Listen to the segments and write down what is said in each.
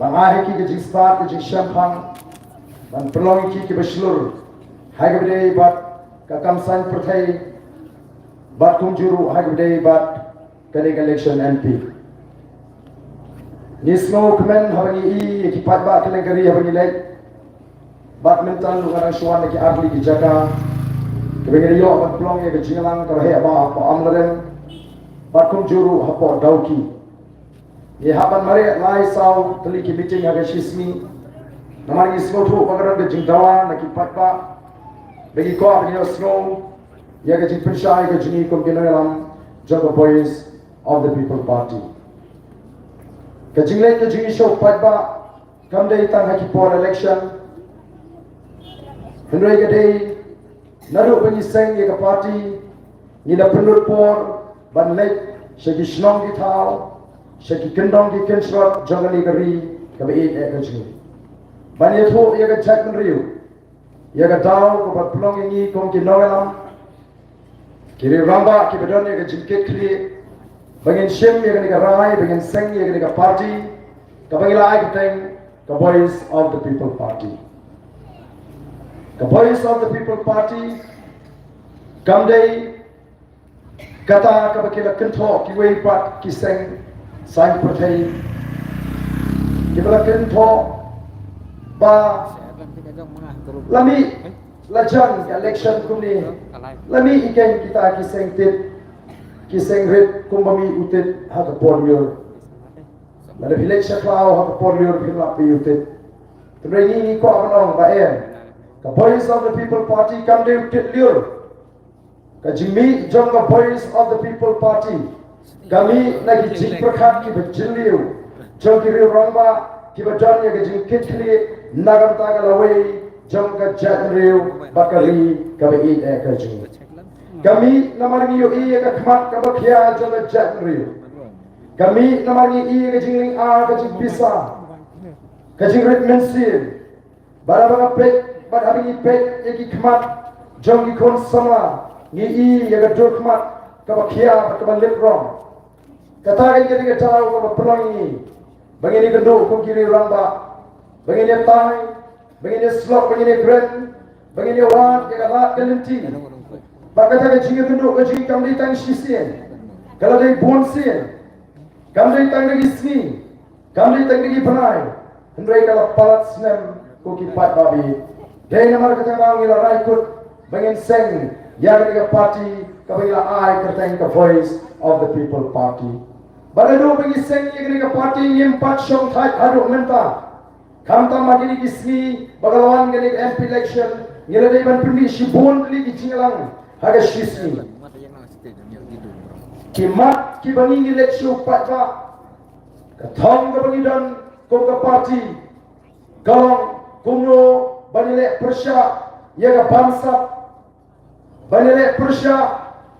bangai ki ke start ke champagne ban pelong ki ke beslur hai ke bede bat ka kamsan perthai bat kunjuru hai ke bede bat kade election MP nismo kemen habani ki pat ba kele gari habani lek bat mental ngarang suan ki agli ki jaga ke bede yo bat pelong ye ke jingalang ka he ba apa amlaren bat kunjuru hapo dauki ye haban mare lai sau tali ki meeting aga shismi namar ni snow thu pagaran ke jingdawa na ki patpa bagi ko abni snow ye ke jing pinshai ke jini kom genalam jaga boys of the people party ke jingle ke jini show patpa kam dei tang ha ki por election hendrai ke dei naru bani seng ye ke party ni na penur por ban lek shagi shnong ki thao Shaki kendong di kensrot jangani gari kabe e ekajni. Bani tho yaga chakman riu. Yaga dao ko bat plong ngi kom ki novelam. Kiri ramba ki bedon yaga jimke kli. Bangin shem yaga niga rai, bangin seng yaga niga party. Kabangila ai kiteng the voice of the people party. The voice of the people party kamdei kata kabakila kentho ki wei pat ki seng Sang percaya kita lakukan to ba lami lajan election kumni lami ikan kita kiseng red kumbami utit hak porlior lada election klau hak porlior hilapi utit terus ini ko abang ba the voice of the people party kam de utit liur ka jimi jong the voice of the people party kami lagi jing perkat ki berjiliu jong kiri ramba ki berjan ya ke jing kitli nagam taga lawai jong ka jatriu bakari kami ke jing kami namar ni yo ka khmat ka bakhya jong ka jatriu kami namar ni ke jing ling a ka jing bisa ka jing rit mensil barabara pek bar habis pek ya ki khmat jong ki kon sama ni ya ka dur khmat ka bakhya ka balip rom kata ini kita tahu kalau pelangi, begini genduk, kum kiri ramba, begini tai, begini slot, begini grand, begini wan, kita lat kelinci. Bakat kita jingga genduk, kajing kami tang sisian, kalau dari bonsian, kami tang lagi sini, kami tang lagi penai, hendrai kalau palat senam, kuki pat babi. Dari nama kita orang yang raikut, begini seng, yang kita party, kabila I kertain the voice of the people party. Balado bagi seng yang kita party yang empat syong thai aduk menta. Kamta magini kismi bagalawan gani MP election ngila dai ban pindi shibon li ki jingalang haga shismi. Kimat ki bangi election patba. Kathong ka bangi dan ko ka party. Galong kumno banile persya yaga bangsa. Banile persya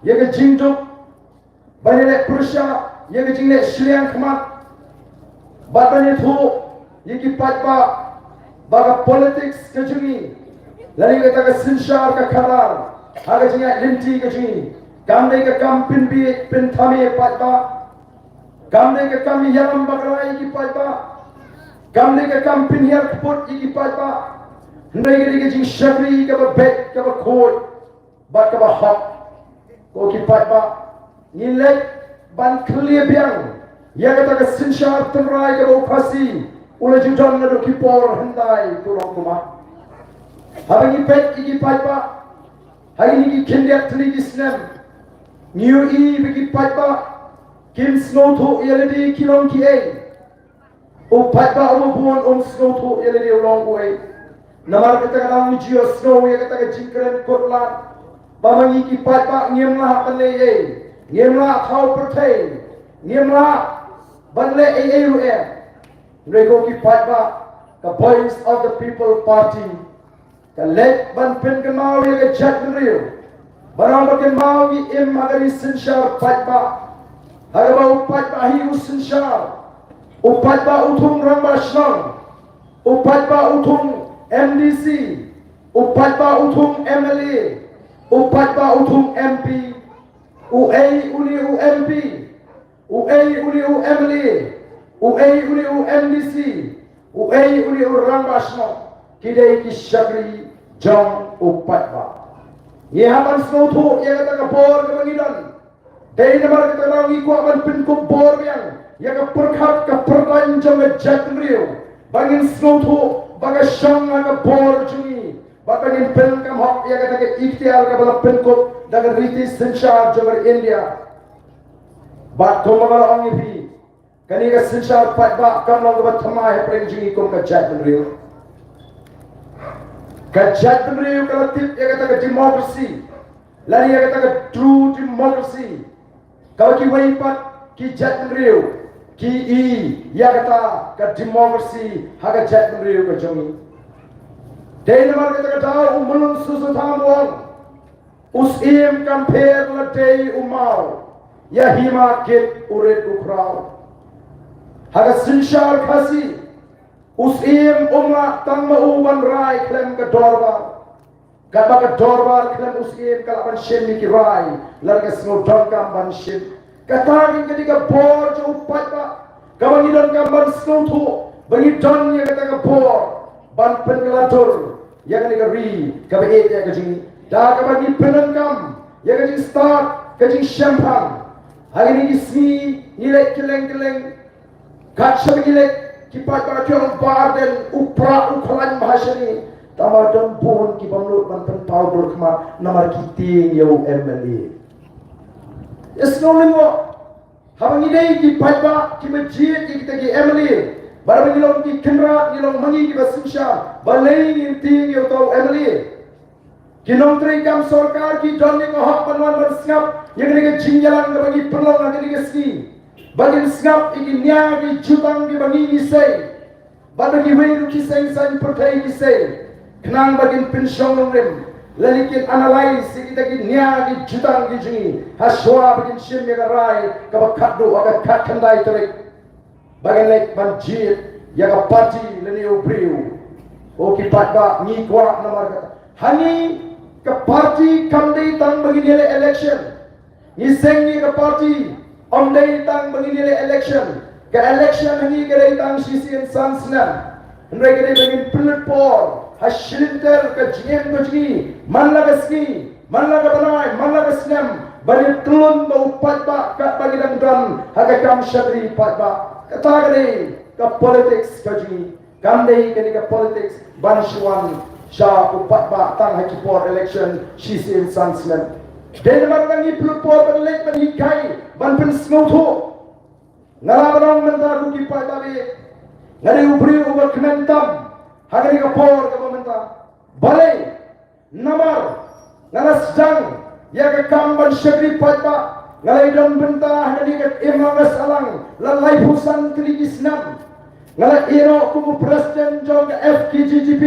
yaga jingduk. Banile persya yang kecil Sriang Khmat batanya tu yang kipat ba baga politics kecil lari kita ke sinshar ke karar ada jinga linti kecil kami ke kampin bi pin thami pat ba kami ke kami yaram bagrai kipat ba kami ke kampin hier put kipat ba hendai ke jing syabri ke bet ke khot ba ke ba hak ko kipat ba nilai ban clear biang ya kata ke sinshar tenrai ke lokasi ula judan na doki por hendai turong kuma hari pet iki paipa hari ni kindiat tli islam new e bigi paipa kim snow to yeledi kilong ki e o paipa o buon snow to yeledi long way namar kata kalang jio snow ya kata ke jingkren kotlat bamangi ki paipa ngemlah panle e Niemla thau pertai, niemla banle AAUM. Rego ki patba, the voice of the people party. The leg ban pin kemau ye jat real. Barang bakin mau ye im magari sinshar patba. Harabau patba hi usinshar. Upatba utung ramba shnang. Upatba utung MDC. Upatba utung MLA. Upatba utung MP. UA uli UMP, UA uli UMLA, UA uli UMDC, Uai uli orang basno kidai ki syagri jong upat ba. Ye haman snow tu ye kata kapor ke bangidan. Dai namar kata rangi ku aman pin ku bor yang ye ka perkhat ka perlan jong jat riu. Bangin snow tu baga syang ka bor jungi. Bangin pin kam hok ye kata ke ikhtiar ka bala pin ku daga riti senchar jong India. Bat to magal ongi bi kani ka senchar pat ba kam long ba thama he preng jungi kom ka jat riu. Kajat peneriu kalau tip ia kata ke demokrasi, lari ia kata ke true democracy. Kalau ki waipat ki jat peneriu, ki ia kata ke demokrasi, haga jat peneriu ke jongi. Dai nama kata ke tahu umulun susu tamuang, usim compare la dai umau, ya hima kit uret ukrau. Haga sinshar kasi. Usim umla tang mauban rai klem ke dorbar. Kata ke dorbar klem usim kalaban shin ni ki rai. Larga semua dongkam ban shin. Kata ni ketika bor je upat ba. Kawan ni dongkam ban snow tu. Bagi don ni kata ke bor. Ban penkelatur. Yang ni ke ri. Kaba et ya ke jing. Dah kaba ni penengkam. Yang ke jing start. Ke jing champagne. Hari ni kismi. Nilai keleng-keleng. Kaca nilai. Kipat bacaan badan upra uklan bahasa ni tamar dan pun kibamlut mantan powder kema namar kiting yau MLA. Esnolingo habang idei kipat ba kimajit kita ki MLA barang nilong ki kenra nilong mangi ki basusha balai inting yau tau MLA. Kinong tri kam sorkar ki donni ko hak panwan bersngap yang ni ke jingjalan ke bagi perlong lagi ni ke ski. Bagin sngap iki nya ki jutang ki bagi isai. Bagi weru ki sang pertai ki sei. Kenang bagin pensyong nongrim. Lalikin analyze kita ki nya ki jutang ki jingi. Haswa bagin sim ya rai ka bakaddu aga kat kandai terik. Bagin lek banjir ya ka parti leni ubriu. O ki patba ni kwa namar kata. Hani ka parti kandai tang bagi nilai election. Ni seng ni ka parti Om day tang bagi nilai election, ke election ni ke day tang sisi insan senang, mereka day bagi pelut por, hasilinter ke jiem bagi, mana ke ski, mana ke banai, mana ke senam, bagi telun bau pat ba, kat bagi dangdang, haga kam syadri pat ba, kata ke ke politics bagi, kam day ke politics, bansuan, syah upat ba tang haki por election sisi insan senang. Dai nama kangi pelupor berlek berhikai ban pen snow ngalabarong menta ku ki pai tabi ngari ubri uber kementam hagari ka por ka menta balai namar ngala sedang ya ka kamban syagri pai pa ngalai dong benta hagari ka imam salang lalai husan krigisnam ngala iro ku presiden jong FKGGP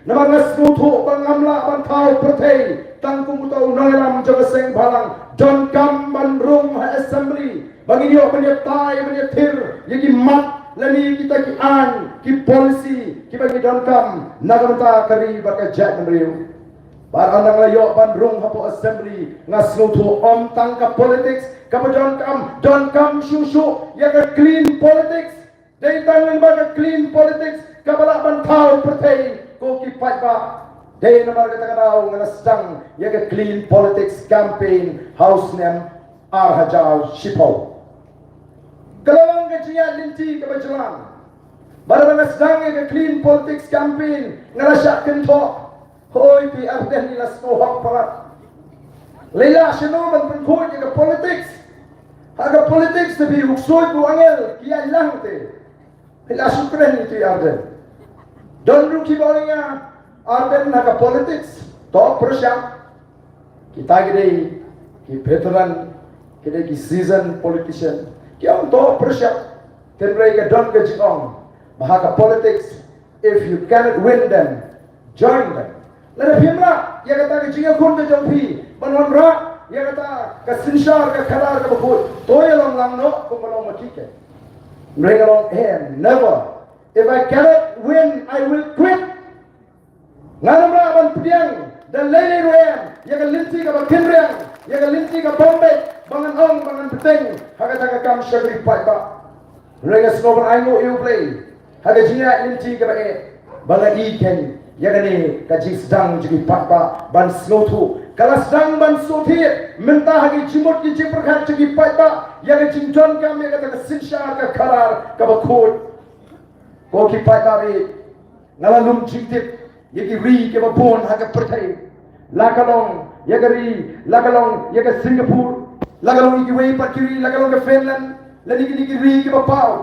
nama ngasnu thu bangamla ban thau perthei tangkung utau nalam jaga seng balang don kamban room assembly bagi dia penyetai penyetir yaki mat lani kita ki an ki polisi ki bagi don kam nagamta kari bakajat meriu bar andang layo ban room hapo assembly ngasnu thu om tangka politics ka don kam susu yaka clean politics dai tangan baka clean politics ka bala ban thau perthei ko ki pat ba Dai namar kata kau ngana sedang ya ke clean politics campaign house name Arhajau Shipau. Kalau ke jia linti ke berjalan. Baru ngana sedang ya ke clean politics campaign ngana syak kentok. Hoi pi arden ila skohak parat. Leila shino man penkut ya ke politics. Haga politics tapi uksoi ku angel kia hilang te. Leila sukren itu arden. Don ruki balinga Arden naga politics, top persiap. Kita gede, ki veteran, kita ki seasoned politician. Kita top persiap. Tenrai ke don ke jong. Bahaka politics, if you cannot win them, join them. Lalu himra, ya kata ke jinga kun ke jompi, banonra, ya kata ke sinshar ke kadar ke bukut. Toya long lang no, kumalong makike. Mereka long never. If I cannot win, I will quit. Ngalam raban pediang dan lele royan, ya kan linti ka bakimriang, ya kan linti ka Bombay, bangan ong bangan peteng, haga taga kam syagri pat ba. Mereka semua I know you play. haga jinga inti ka ba bala iken yagani ka jing sedang jadi patba ban slotu kala sedang ban sothi minta hagi jimut ki jing perkhan jadi patba yaga jing don ka me ka sinsha ka karar ka ba khod ko ki patba ri ngalalum jingtip yagi ri ke ba bon haga perthai lakalong yagari lakalong yaga Singapore lakalong yagi wei pakiri lakalong ke Finland lagi ni ri ke ba pau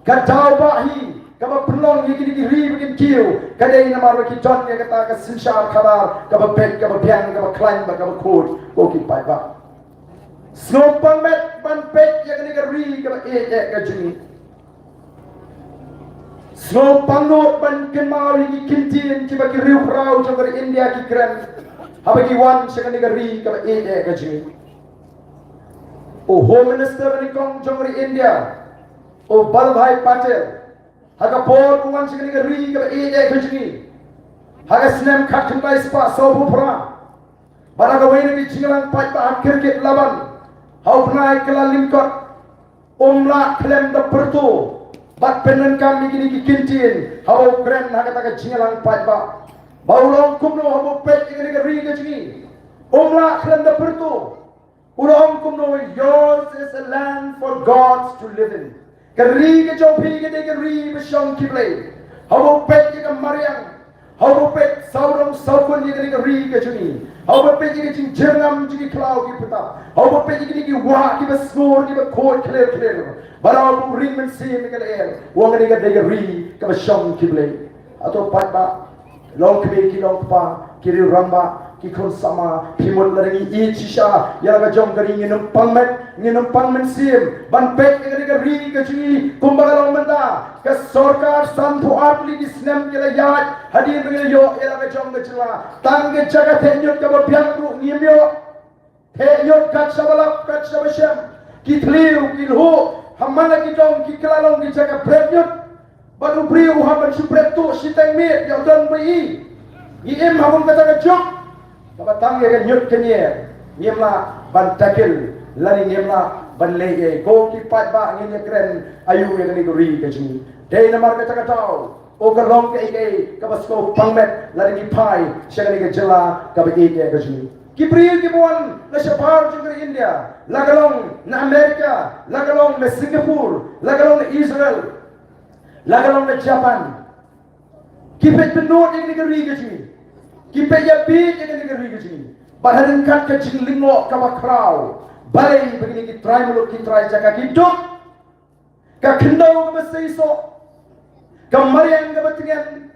ka dau ba hi kaba pelong yiki diki ri bikin kiu kadai nama roki John ya kata ka sinshar khabar kaba pek kaba biang kaba climb kaba khod ko ki pai ba snow permit ban pek ya kini ri kaba ka jini snow pango ban kenmau yiki kintin ki ba ki riu prau jong dari India ki kren haba ki wan ya kini ri kaba ka jini o home minister bani kong jong dari India o Balbhai Patel haga bor kuan sikini ka ri ka khujni haga snem khatin bai spa sobu pra bara ga waini ki chingalang pai ba cricket laban hau nai kala limkot umla klem da pertu bat penen kam ni ki kintin hau kren haga ta ka chingalang pai ba baulong kumno hau pet sikini ka ri ka chini umla klem da pertu ulong kumno yours is a land for gods to live in Kari ke jopi ke de kari besyong kiblay. Hau pet ke mariang. Hau pet saurong saukun ye ke kari ke juni. Hau pet ke jing jengam jing klau ki puta. Hau pet ke ki wa ki beskur ki bekod clear. Barau bu ring men sim ke le. Wong de kari ke besyong kiblay. Atau pat ba long ki long pa kiri ramba ki khon sama phimut laringi I chisha ya ga jong kari nginum pangmen sim ban pek ke ri ke chi kumbagalong menta ke sarkar santu atli di snem ke la yat hadir ke yo ya ga jong ke chla tang ke jaga thenyot ke biang ru ngimyo thenyot kat sabalap kat sabasham ki thliu ki ho hamana ki jong ki klalong ki jaga prenyot banu priu haman supretu siteng mit ya don bi I em habun kata ke jong kabatang ye nyut kenye nyemla ban takil lani nyemla ban lege ko ki pat ba ngene kren ayu ye ni ri ke jini dei namar ka takatau o ka long ke ka basko pangmet lani ki pai shagani ke jela ka ba ke jini ki priil ki bon la shapar jung India lagalong na America lagalong na Singapore lagalong na Israel lagalong na Japan ki pet benot ye ni ri ke jini Kipe ya bi je ke ri ke jini baharin kat ke jing lingo ka ba krau balai begini ki try mulut ki try jaga ki duk ka kendau ka mesai so ka mariang ka batingan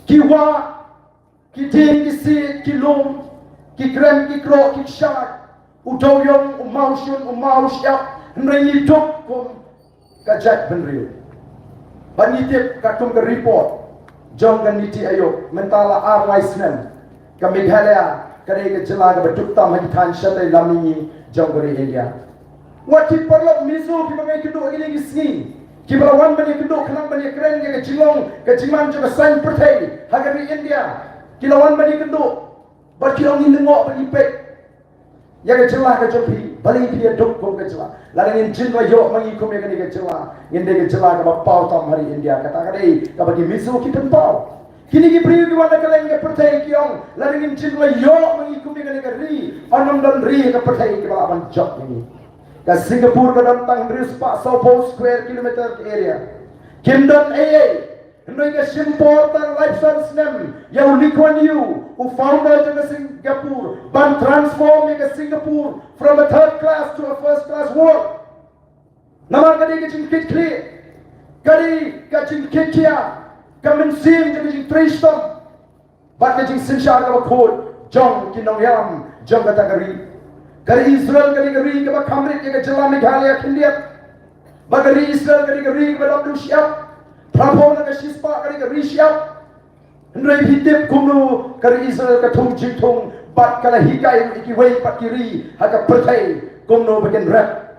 ki wa ki tin ki si ki lum ki krem ki kro ki shat udoyong umaushya nri duk kum ka jat benriu banitip ka tum ka report jong kan niti ayo mentala arwai snem ka Meghalaya kare ke jela ka betukta magi than shatai lamini jong gore India wati perlo misu ki magai kidu agini gisni ki balawan bani kidu khanang bani kren ke jilong ke jiman jo ka sain perthai hagari India ki lawan bani kidu bar kilong ni ngo bani pe ya ke jela ka jopi bali pia duk ko ke jela larangin jinwa yo mangi ko me ke jela ngende ke jela ka pau tam hari India kata kadai ka bagi misu ki tempau kini ki priu ki wala kaleng ke perthai ki ong larangin jinwa yo mangi ko me ke ri anam dan ri ka perthai ki ba ban jok ni ka Singapore ka dan tang ris pa so square kilometer area Kimdon AA Noi ka important lifestyle snem yang Lee Kuan Yew who founder of Singapore ban transform ke Singapore from a third class to a first class world nama kadi ke jing kit clear kadi ka jing kit kia ka min sim ke jing tristom bat ke jing sinshar ka khod jong kinong yam jong ka takari kadi Israel kadi ke ba khamrit ke jela Meghalaya India ba kadi Israel kadi ke ba WCF Prabhu na shispa kari ka rishyap Nrai hitip kumnu kari Israel ka thung jing thung bat kala hikai iki wei pakiri haka perthai kumnu bagian rap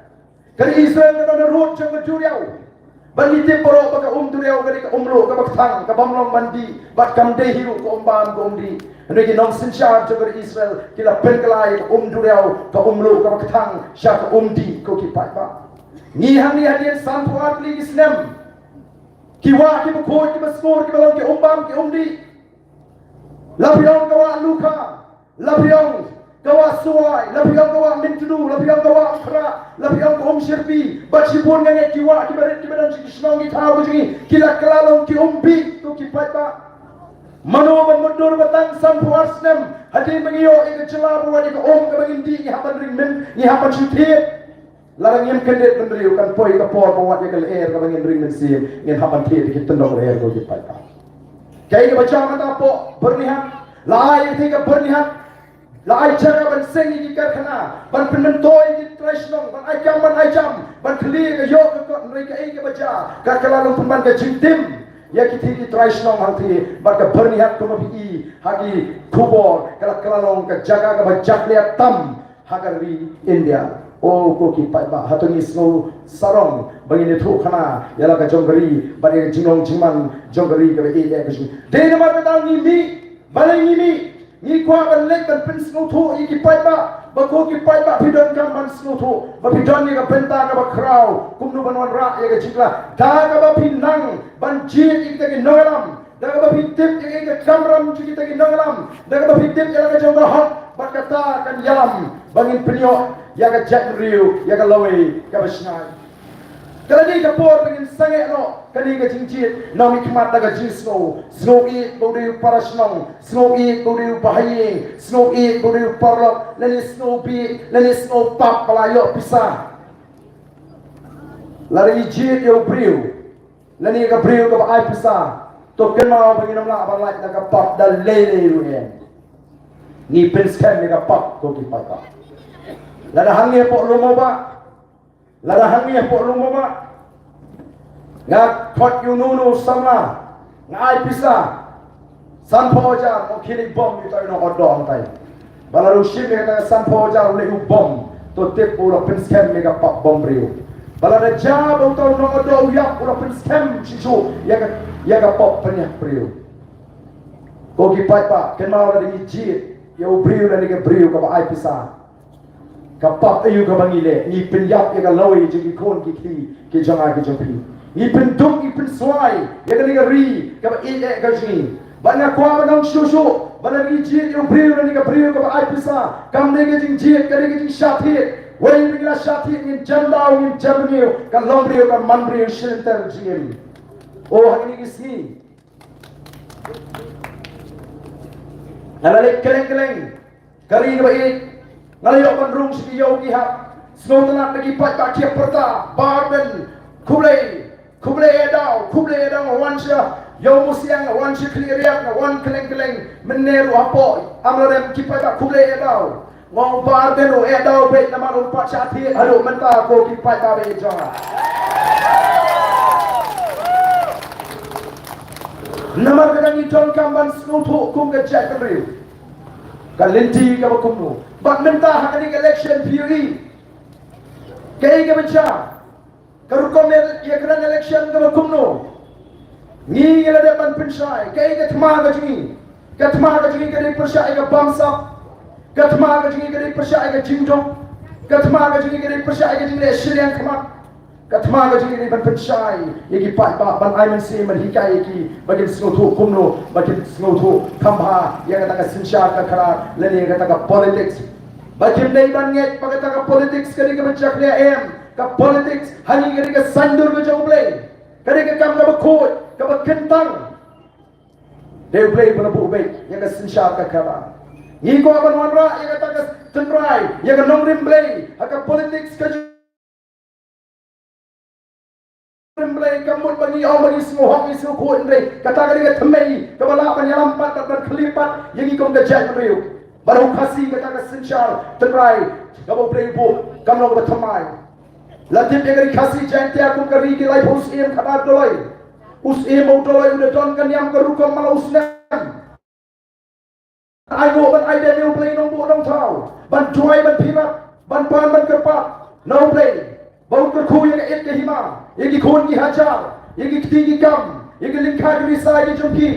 kari Israel na root jang maturiau ban hitip poro baka turiau kari ka umlo ka bakthang ka bamlong bandi bat kamde hiru ka umbam ka umdi Nrai ki nong sinshar jang kari Israel kila pelkalai ka turiau ka umlo ka bakthang sya ka umdi ko ki pat ba ni hang ni hadian santu atli Islam Kiwa ki bukhoi ki baskur ki balong ki umbam ki umdi. Lapiong kawa luka, lapiong kawa suai, lapiong kawa mintudu, lapiong kawa akra, lapiong kawa shirpi, bachibun ngange kiwa ki barit ki badan ki snong ki thaw ki kila kalalong ki umbi tu ki paita. Mano mundur batang sampuasnem hadi mengiyo ika celah buat ika ka bangindi ni hapan ringmen ni hapan syutir. Larang yang kendet bendriu kan poi ka por buat ika leer ka bangin ringmen sim ngin hapan thir ki tendok leer ko ki paita. Kaya ka baca mata po bernihat, lai tiga bernihat, lai cara ban sengi ki karkhana, ban penentoi ki tresnong, ban ajam, ban kli ka yok ka mereka ai ka baca, ka kalalong pemban ka jintim, ya ki ti tresnong hati, ban ka bernihat ko mabi hagi kubor, kala kalalong ka jaga ka bajak liat tam hagari India. Oh ko ki pai ba hatoni snow sarong bangin itu khana yala ka jonggari bani jinong jiman jonggari ka e ka shi de na mar ta ni mi balai ni kwa ban lek ban pin snow tho i ki pai ba ko ki pai ba pidon kam ban snow tho ba pidon ni ka penta ka ba kraw kumnu banwan ra ya ka jikla da ka ba pinang ban ji i ka ki nolam da ka ba pitip i ka kamram ji ki ta ki nolam da ka ba pitip ya ka jongga hot ba kata kan yalam bangin penyo ya ka jack riu ya ka lawe ka basnai kali ka por dengan sange no kali ka jinjit no mi kmat daga jinsno snow i bodi para snow i bodi bahai snow i bodi parlo leni snow bi leni snow pap palayo pisah lari jit yo briu leni ka briu ka ai pisah to kenal bagi namla abalai daga pap dal lele ruyen ni prince kan ni ka pap ko ki pata lada hangi po lumo ba nga thot yu nunu samla nga ai pisa san phoja mo khili bom yu tai no odong tai balaru ship me ta san phoja le yu bom to te pura prince kem me ga pop bom riu balada ja bo to no odo ya pura prince kem chichu ya ga pop panya riu ko ki pai pa kenal la ni ji yo briu la ni ga briu ka ba ai pisa kapap ayu ka bangile ni penyap ya ka lawi je ki kon ki janga ki jompi ni penduk ni penswai ya ka liga ri ka ba e ka jini bana kwa ba nang shushu bana ni ji yo briu ni ka briu ka ba ai pisa kam ne ke jing ji ka ne ke jing shathi wei bingla shathi ni jandau ni jamniu ka lombriu ka manbriu shelter jim o hani ki si ala le keleng kari ba e ngalayo bandrung siyo gihat snow telat lagi pat tak kia perta barben kuble edau wan sya yo musiang wan sya kliriak wan keleng meneru apo amrem kipat tak kuble edau ngau barben o edau bet nama rumpat syati aduh mentah ko kipat tak be jong nama kadang idon kamban snow tu kum ke jack riu kalenti ka bakumno bak mentah hakani election period kay ka bacha karukom ya kran election ka bakumno ni ngela de ban pinsai kay ka thma ka jingi ka persai ka bamsa ka thma ka jingi ka persai ka jingdong ka thma ka jingi ka persai ka jingi shriang thma ka thma ka jingi ban pinsai yaki pat ba ban ai man se man hikai ki bagin snothu kumno bagin snothu khamba ya ka ta sinsha ka khara lele ka ta politics bagim nei ban nget pagata ka politics kali ka bachak le em ka politics hani kali ka sandur ka jauble kali ka kam ka bakhoi ka bakentang they play bana bu be ya ka sinsha ka khara ni ko ban wanra ya ka ta ka tendrai ya ka nongrim play ka politics ka Mereka kamu bagi orang bagi semua hak semua kuat mereka kata kali thmei kabala banyalam pat dan kelipat yang ikut gajah mereka baru kasih kata ke sensyar terai kabo playbook kamu nak berthmai latih dia kasih janti aku kari ki lai us em khabar dolai us em mau dolai udah don kan yang kerukam malah usnan ai go ban ai dia play nong bu nong tau ban tuai ban pirat ban kerpat no play bau kerku yang et ke hima yang ikon ki hajar yang ikti ki kam yang lingkha ki risai ki jumki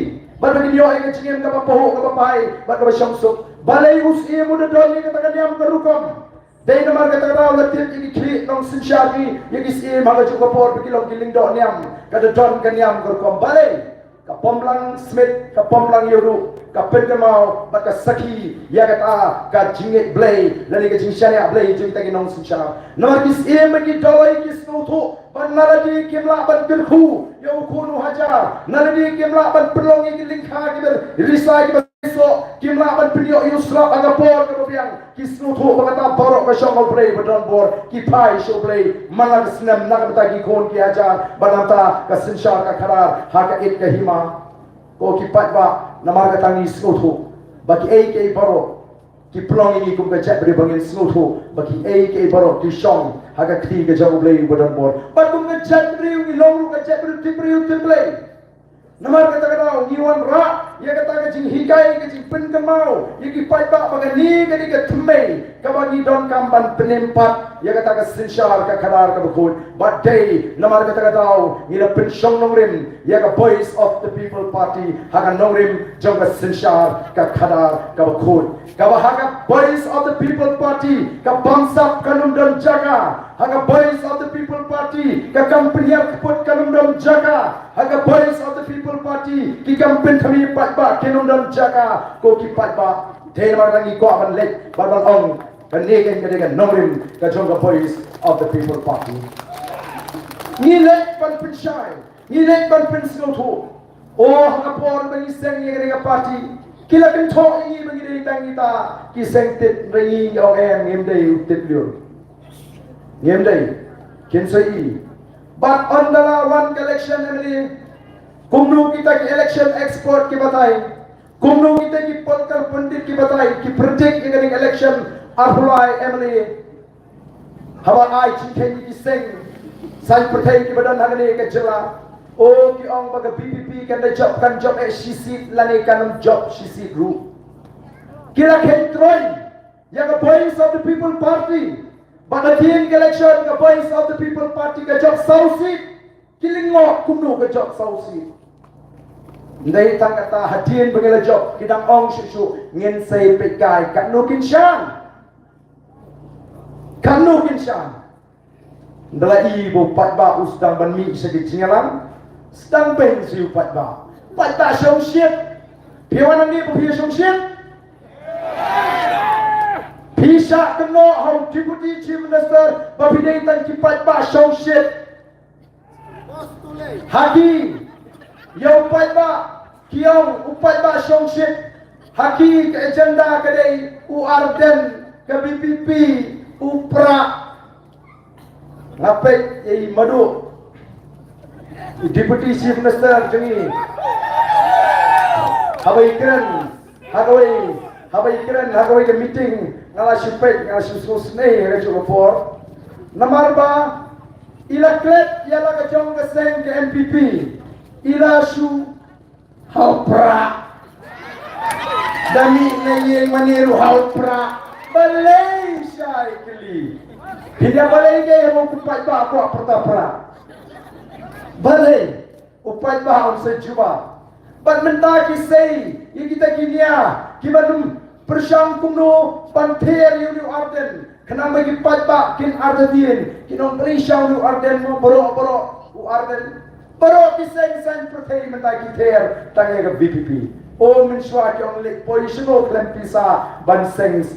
ban bagi yo yang cingem ka paho ka pai ban ka syamsuk balai us e muda don yang kata diam kerukam Dahil naman kata-kata letip yang klik nong sinsyari yang isi mga jukapor bigilong giling do niam kada don kanyam kembali kapomlang Smith kapomlang Yoru kapen kamau baka saki ya kata ka jingit blay lali ka jingsyani blay jing tagi nong sinsyar naman isi magi doi kis nutu ban naradi kimla ban kirku yau kunu hajar naradi kimla ban perlongi giling kha giber risai giber so kimla ban penyo yusra agapor kebiang kisnu thu bagata borok ka shong play badon bor ki pai show play malang snam nak bagi kon ki ajar banata ka sinshar ka kharar ha ka it ka hima ko ki pat ba namar ka tangi snu thu bagi ai ke borok ki plong ini kum ka chat beri bangin snu thu bagi ai ke borok ki shong ha ka kti ka jong play badon bor ba kum ka chat beri wi long ka chat beri play namar kata-kata ngiwan ra ya kata jing hikai ke jing pen kemau ya ki pai ba bagani ke ke thmei ka bagi don kamban penempat ya kata sinshar ka kadar ka bukun but day namar kata-kata ngira pen shong nongrim ya ka voice of the people party haga nongrim jong ka sinshar ka kadar ka bukun ka haga voice of the people party ka bangsa kanum don jaga haga voice of the people party ka company put kanum don jaga haga voice of the people party ki campaign kami pat ba kinum don jaga ko ki pat ba the mar rangi ko ban lek ban ong kan negen kan nongrim ka jong ka voice of the people party ni lek ban penshai ni lek ban pensno thu o haga por bani seng ye ka party kila kan tho ni bagi dei tangi ta ki seng tit rangi ong em ngem dei tit liur ngem dei kin sai but on the one election emily kumnu kita ki election expert ki batai kumnu kita ki political pundit ki batai ki predict regarding election arhulai emily hawa ai chikhen ki seng sai prathai ki badan hagane ke jela o ki ong baga PPP kan job SCC lani kan job CC group kira khentroi ya the voice of the people party but the team election the voice of the people party ka job sausi kilingo kumnu ka job sausi ndai tang kata hadien bangela job kidang ong shu ngin sei pekai kanu kinshan ndala ibu pat ba usdang ban mi segi jingalam sedang pen siu pat ba shong shit piwan ni bu pi shong shit pisha keno how deputy chief minister ba bidai tan ki pat ba shong shit hagi yo pat ba kiong upat ba shong shit haki ke agenda kadai u arden ke BPP upra ngapai ei madu deputy chief minister jengi habai ke meeting ngala shipet ngala susnei ke report namar ba ila klet yala ke jong ke seng ke MPP ila shu haupra dami nayeng maniru haupra Malaysia ikli tidak boleh ke mo kupat ba ko pertapra boleh upat ba on sejuba ban menta ki sei kita kinia kibanum persyang kumno panter yu arden kena bagi pat ba kin ardadien kinom persyang yu arden mo boro u arden boro kiseng san protein menta ki ter tangi ke BPP o menshwa ki on lek positional klempisa ban sengs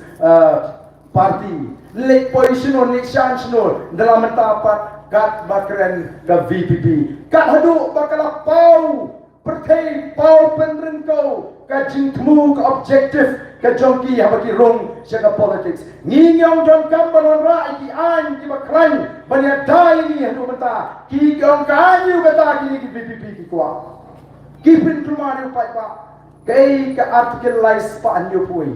party lek positional lek chancellor dalam mentapat kat bakren ke VPP kat hadu bakala pau pertai pau penrengkau ka jingtmu ka objektif ka jongki habaki rong syaga politics ngingyong jon kambanon ra ki an ki bakran banya dai ni hadu menta ki gong kanyu kata ki VPP ki kwa ki pin tumari upai pa kai ka article lais pa anyo pui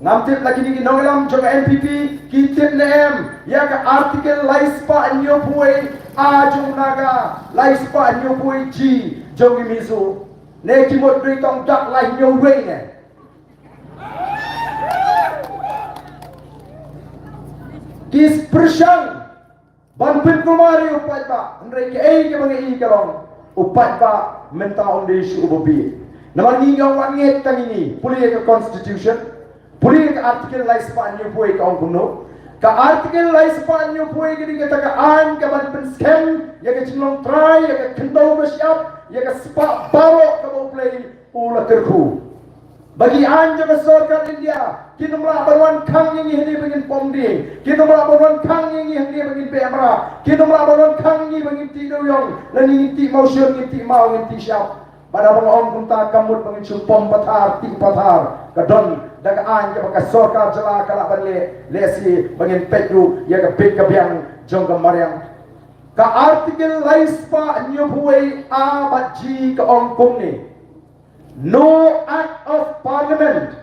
ngamtip lagi ni nongelam jong MPP kitip nem ya ka article lais pa anyo pui a jong naga lais pa anyo pui ji jong mizu ne ki mot dui tong dak lai nyo wei ne kis persyang ban pin kumari upai pa ndrei ke ai ke bangai kalong upai pa menta onde shu ubobi namar ni ngong wanget tang ini puli ke constitution puli ke article lais pa anyo pui ka ong kuno Ka artikel lai sepan nyo puai gini kata ka an ka ban pen scam ya ka jinglong try ya ka kendau ka siap ya ka sepak barok ka mau play ula kerku. Bagi an jaga sorkar India kinumra barwan kang yang ini begin pomdi kinumra barwan kang yang ini begin pemra kinumra barwan kang yang begin ti doyong lani ti mau syur ti mau ti siap pada mga om kunta kamut begin sumpom pathar ti pathar kadon daga an ka baka sorkar jala kala banle lesi begin pedu ya ka big ka biang jong ka mariang ka artikel laispa nyubuai a baji ka om kumni. No act of parliament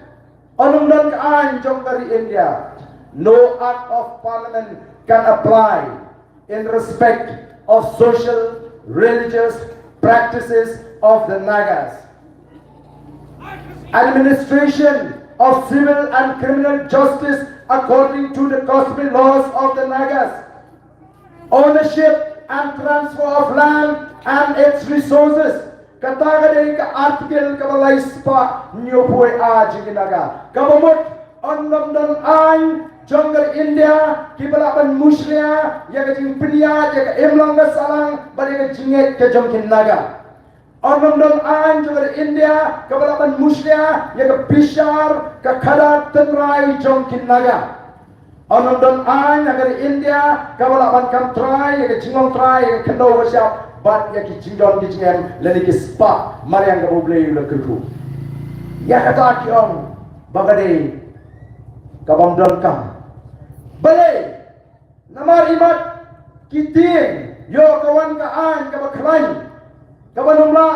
anungdan kaan jong dari India. No act of parliament can apply in respect of social, religious practices of the Nagas. Administration of civil and criminal justice according to the customary laws of the Nagas. Ownership and transfer of land and its resources. Kataga dari ka artikel ka balai spa nyopoi aji kinaga. Kabamut onnam dan ain jonggar India kibalapan muslia ya ka jing pria ya ka emlang ka salang bali ka jinget ka jong kinaga. Onnam dan ain jonggar India kibalapan muslia ya ka bishar ka khadat tenrai jong kinaga. Onnam dan ain agar India kibalapan kam trai ya ka jingong trai ya ka kendau siap bat ya ki jingdon ki jingen leni ki spa mariang ka boble ula kerku ya kata ki om bagade ka bam don kam bale namar imat ki tin yo kawan ka an ka baklain ka banumla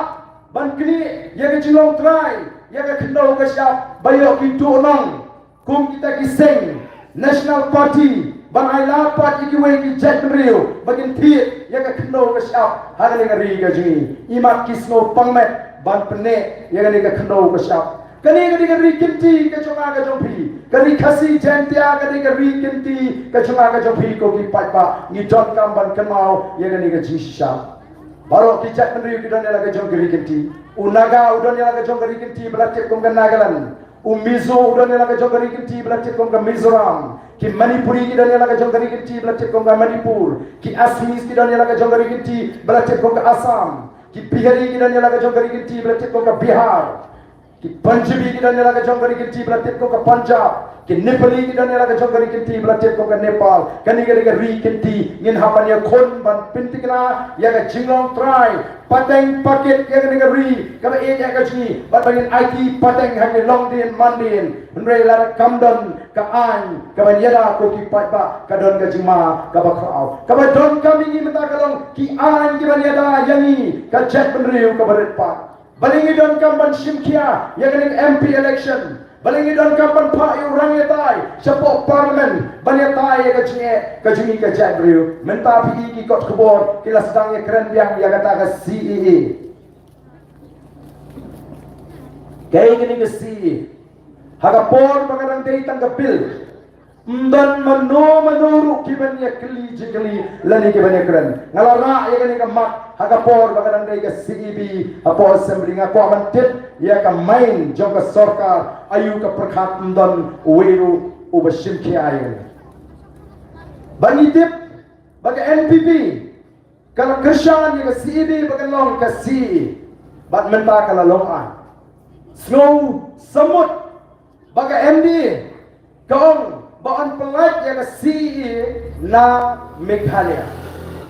ban kini ya ki jingong trai ya ka kendau ka siap bayo ki donong kum kita ki sing National Party ban ai la pat iki we ki jet rio bagin thiet ya ka khno ka shap ha ga ri ga ji imat kisno pangmet ban pene ya ga ka khno ka shap kani ga ri kinti ka chunga ka jompi kani khasi jantia ga ri kinti ka chunga ka jompi ko ki pat ba ni dot kam ban kamau ya ga ji shap baro ki jet rio ki don ya ga jom ri kinti unaga udon ya ga jom ri kinti blatek kum ga nagalan Mizo udah nela ke jongkari kinti belajar kong ke Mizoram, ki Manipuri kita nela ke jongkari kinti belajar kong ke Manipur, ki Assamese kita nela ke jongkari kinti belajar kong ke Assam, ki Bihari kita nela ke jongkari kinti belajar kong ke Bihar, ki Punjabi kita nela ke jongkari kinti belajar kong ke Punjab, ki Nepali kita nela ke jongkari kinti belajar kong ke Nepal, kani kani ri kinti ngin hapanya kon ban pintikna ya ke jinglong try. Pateng paket yang negeri kalau ini agak sini batangin IT pateng hanya long din mandin henry lara kamdon ka an ka banyada ko ki patba ka don ka jima ka bakrao ka don kami ni mata kalong ki an ki banyada yangi ka jet benriu ka baret pa balingi don kamban simkia yang MP election balingi don kamban pa orang yatai siapa parlimen banyatai ka jingi ka jet benriu menta pi ki kot kebor kila sedangnya keren yang dia kata ke CEA kayak gini ke CEA hagapon pakarang day tangga bil dan menurut kibanya keli jikeli lani kibanya keren ngalara ya kan mak hagapon pakarang day ke CEB apa assembly ngaku aman tip ya ka main jong ka sorkar ayu ka perkhat dan weru ubasim ki ayo bani tip baga NPP kalau Krishan yang ke CEB baga long ke CEA bat menta kalau long an snow semut baga MD kaong baan pelat yang ke CEA na Meghalaya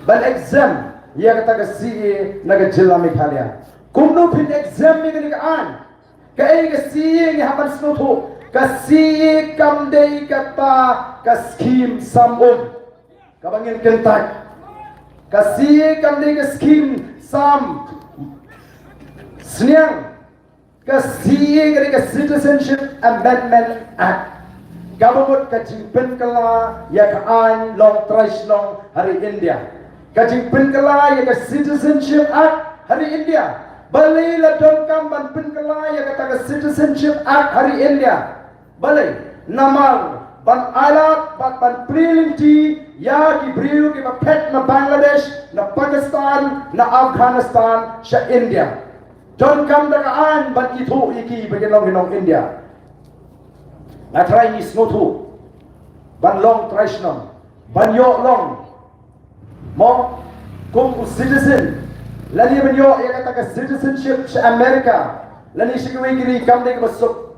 ban exam yang kata ke CEA na ke jilla Meghalaya kumno pin exam ni ke an ke CEA ni haban snow tu ke CEA kamdei kata ke scheme samum kabangin kentak kasi kamde ke scheme sam sniang kasi ke Citizenship Amendment Act kabamut ka jingpen kala ya ka an long trish long hari India ka jingpen kala ya ka Citizenship Act hari India balai la don kam ban pen kala ya ka Citizenship Act hari India balai namal ban alat ban prilinti ya ki briu ki pet na Bangladesh na Pakistan na Afghanistan sa India don kam dagaan ban itu iki bagian long India na try ni snotu ban long traditional ban yo long mo kum citizen lani ban yo ya kata ka citizenship sa Amerika lani sigwi giri kam de masuk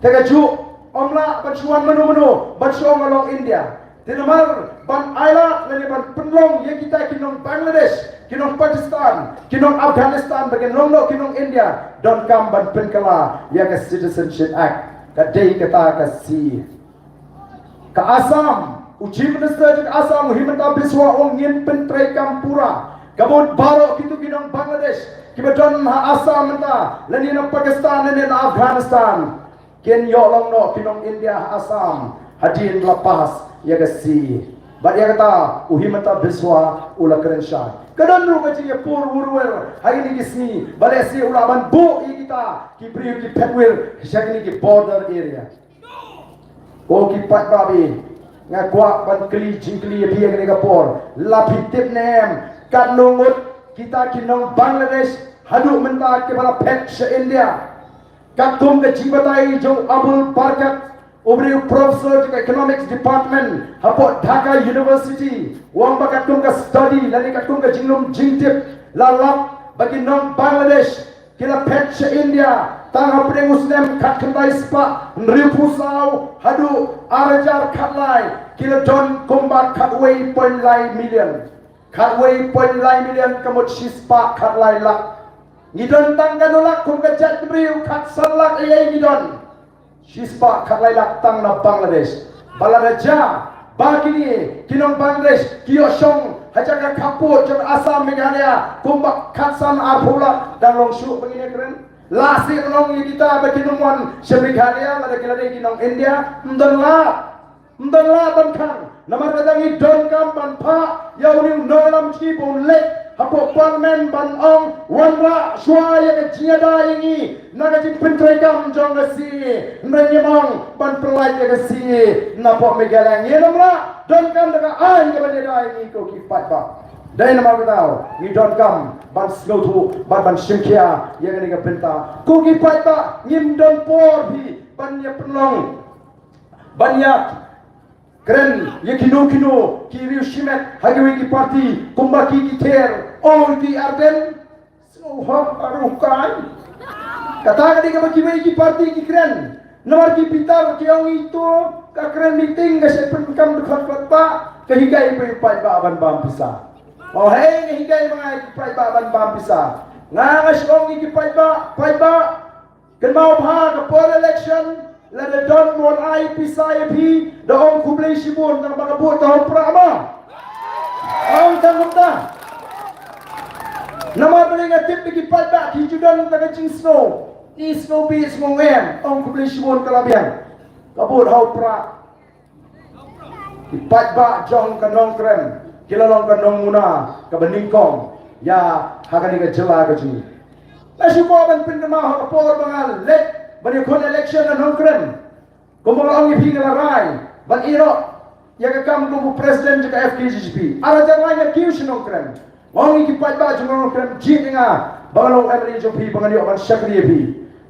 tega ju omla ban chuan manu ban shong along India tinamar ban Island lani ban penlong ya kita kinong Bangladesh kinong Pakistan kinong Afghanistan bagian long kinong India don kam ban penkala ya ka Citizenship Act ka dei kata ka si ka Assam uji minister ka Assam himanta biswa ong ngin pentrai kampura kabut baro kitu kinong Bangladesh kibadon ha Assam menta lani na Pakistan lani na Afghanistan ken yo long no kinong India Assam hadin lapas ya ka si bat ya kata uhimanta biswa ula kerensha kadon ru ka ji pur wurwer hari ni kisni balesi ulaban bu kita ki priu ki petwir shakni ki border area ko ki pat babi ngakwa ban kli jingkli bi ngene ka por lapi tip nem kan nungut kita kinong Bangladesh hadu menta ke bala pet se India katum ke jibatai jong Abdul Barakat Ubri Professor di Economics Department Hapot Dhaka University Wang bakatung ka study lani katung ka jinglum jingtip lalap bagi non Bangladesh kila pet se India tang hapre muslim kat kendai spa nripusau hadu arajar katlai kila don kombat katway point lai million kamut sispa katlai lak ngidon tang ganulak kum ka jat briu kat salak iyai ngidon Shispa katlai tang na Bangladesh balaraja bagini kinong Bangladesh kiyoshong hajaga kapur jeng Assam Meghalaya kumbak katsan arpula dan longshu begini keren lasi nong kita beginumwan se Meghalaya lada kilade kinong India mdonla bankang namar kadangi don kampan pa yauni nolam chibun lek Hapo parmen ban ong wanra suaya ke jiada ini naga jin pentrai kam jong si menyemong ban pelai ke si napo Meghalaya ngelamla don kam daga ai ke benda ini ko kipat ba dai nama kita ni don kam ban slotu ban simkia yang ni ke benta ko kipat ba ngim don por bi ban ya penlong banyak keren ye kino ki riu shimet hagawi ki parti kumbaki ki ter all di arden so hop arukan kata ka bagi ki parti ki keren nomor ki pitar ki ong itu ka keren meeting ka se penkam dekat kota kehigai pai ban bam pisa oh hey kehigai mga pai ban bam pisa ngangas ong ki pai ba kenmau ha ka por election lada don mon ai pisai pi da ong kublai sibun tang baka buat tahun prama ong tangumta nama belinga tip ki pada ki judan ta cing snow ni snow bi snow wen ong kublai sibun kalabian kabut hau pra ki pada jong kanong krem kilalong kanong muna ka beningkong ya hakani ka jela ka ji nasuko ban pindama ha por bangal let bani kon election na nongkren kumong ipi ngala rai ban iro ya ka kam ko president ka FKGP ara jangan ya kius nongkren wong iki pai ba jong nongkren jinga bangalo every jopi bangani ban shakri bi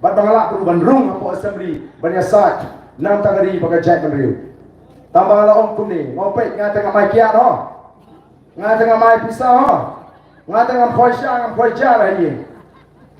ban bangala ko ban rung ko assembly ban ya sak nam tangari baga jai ban riu tambala ong kumni ngopai ngata ngamai kia no ngata ngamai pisa ho ngata ngam khoisha ngam khoija la ni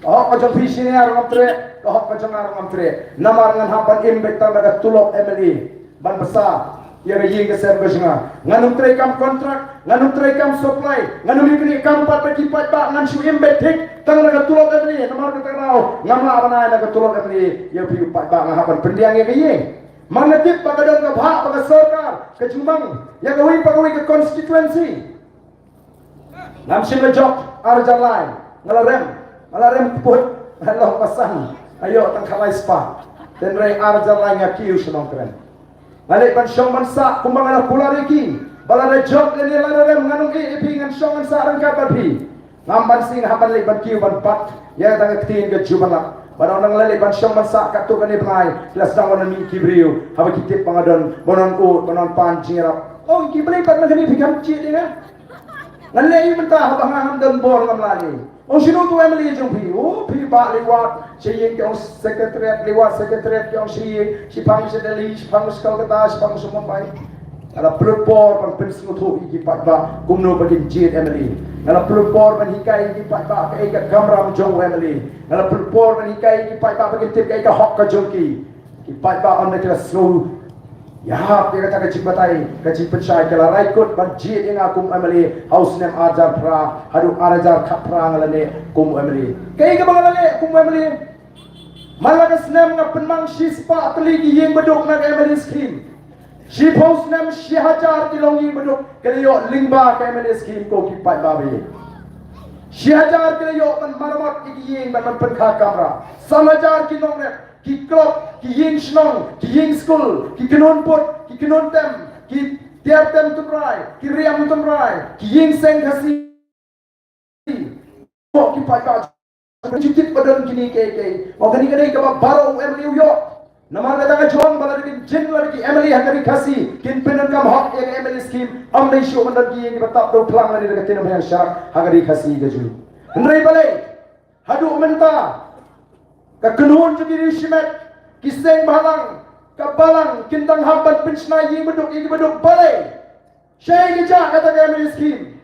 oh ko pi sini arang tre ko ko arang tre namar ngan hapan imbek tang daga tulok MLE ban besar ya ga ying sem besnga nganum tre kam kontrak nganum tre kam supply nganum ikni kam pat peti pat ba ngan su imbek tik tang daga tulok MLE namar ka tau ngamla bana daga tulok MLE ya pi pat ba ngan hapan pendiang ya ga ying manatip pagadon ka bha paga sarkar ke jumbang ya ga wi pagawi ke constituency nam sim jok arjalai ngalarem put hello pasang ayo tang khalai spa dan rai arja lainnya kiu senong keren balik ban syong mansa kumbang ala pulariki balare jok leni larem nganung ipi ngan syong mansa rangka babi ngamban sing haban lek ban kiu ban pat ya tang ketin ke jubala Barang nang lele ban syong mansa katu kani pengai kelas dang wana mi kibriu haba kitip pangadon bonon ut bonon pan jingrap oh kibri pat nang ni pikam ci dina ngalle mentah haba ngam dan bor ngam lani Oh sino tu Emily jong pi, oh pi ba liwat, si yang sekretariat liwat sekretariat yang si pang sedeli, si pang Kolkata, si pang Mumbai. Ala pelupor man pensingot ho iki patba kumno bagin jid Emily. Ala pelupor man hikai iki patba kai ka kamram jong Emily. Ala pelupor man hikai iki patba bagin tip kai ka hok ka jongki. Ki patba on na slow. Ya, dia kata kecik batai, kecik pensai kalau raikut banjir yang aku Emily, house name ajar pra, hadu ajar kapra ngalane kum Emily. Kaya ke bangalane kum Emily. Malakas name nga penmang shispa teligi yang beduk na Emily scheme. She post name she hajar kilong yang beduk kaya lingba ka Emily scheme ko kipat babi. She hajar kaya man maramat iki yang man penkha kamera. Salajar kilong ne ki klop, ki ying snong, ki ying school, ki kenon pot, ki kenon tem, ki tiap tem tumrai, ki riam tumrai, ki ying seng kasi. Oh, ki pakai cucit badan kini ke. Oh, kini kini kaba baru Emily yo. Nama kata kajuang bala di jin lagi Emily hagari kasi, kin penan kam hak yang Emily scheme, amne show mandan ki yang betap do pelang lagi dekat tinam yang syak hagari kasi gaju. Hendrai balai, hadu menta. Kekenuan jadi rismet, kiseng balang, kabalang, kintang hamban pensnai yang beduk balai. Saya kerja kata kami miskin.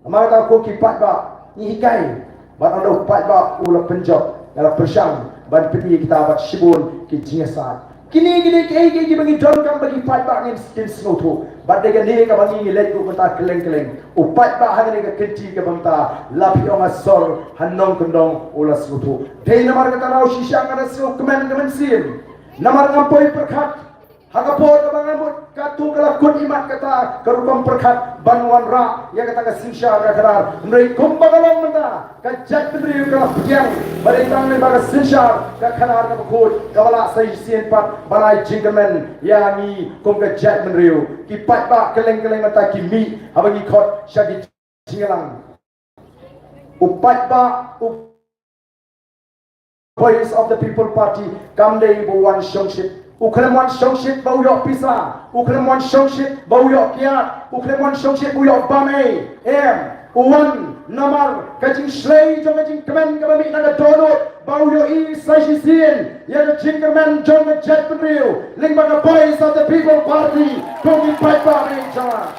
Amar kata aku kipat ba, ni hikai, ban ada kipat ba ulah penjok, dalam persang, ban peti kita bat sibun kijingasat. Kini bagi don kam bagi kipat ba ngin skin snoto. Bat dengan ni ka bagi ngilet ku kata keleng. Upat ba hangani ka kenti ka bangta, lapi ong asor hanong kendong ulah snoto. Dei namar kata rau shisha ngana so kemen sim. Namar ngampoi perkat hagapot ka bangamut katu kalakun imat kata karupang perkat banwan ra ya kata ka shisha ka karar. Nrei kumbagalong mata ka jat pedri ka piang baritang ni baga shisha ka kanar ka bakut kawala sa isien pat balai jinggamen yangi kum ka jat menriu kipat ba keleng mata kimi abagi khot syagi jingalang upat ba Voice of the People Party kamdei bo wan shongship ukrem wan shongship bau yok pisa ukrem wan shongship bau yok kiat ukrem wan shongship bau yok bame uwan namar kajing shlei jong kajing kemen kabami naga donut bau yok i sajisien ya kajing kemen jong jet penriu ling baga Voice of the People Party kogi paipa ring jama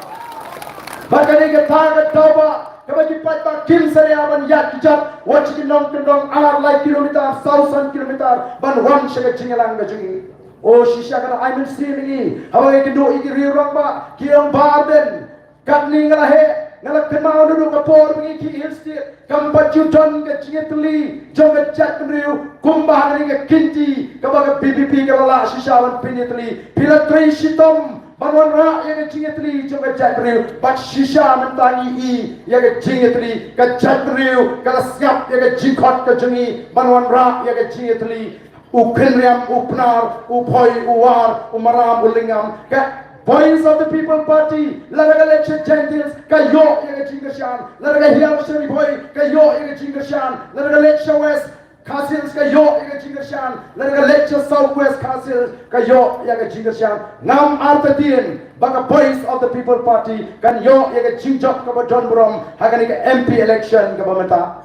bagani kata tawa kabagi patba kim sare aban yat kijat watch kinong ar like kilometer 1000 kilometer ban wan shaga jingalang ga jungi o shisha kana I mean sini hawa kindo iki riurang ba kiong barden katni ngala he ngala kemau duduk kapor bengi ki hilsti kampat juton ga jingetli jonga chat riu kumbah ngani ga kinti kabaga BBP kalala shisha wan pinitli pilatri shitom banwan ra yang jingetli jonga chat riu bat shisha mentani I yang jingetli ka chat riu kala siap yang jikot ka jungi banwan ra yang jingetli ukhenriam upnar upoi uwar umaram ulingam ka Voice of the People Party laraga lecture gentils kayo yang jingashan laraga hiang sheri boy kayo yang jingashan laraga lecture west Kasils kayo yang jingashan laraga lecture southwest Kasils kayo yang jingashan ngam artatin baka Voice of the People Party kan yo yang jingjok ka Don Brom hagani ka MP election ka bamenta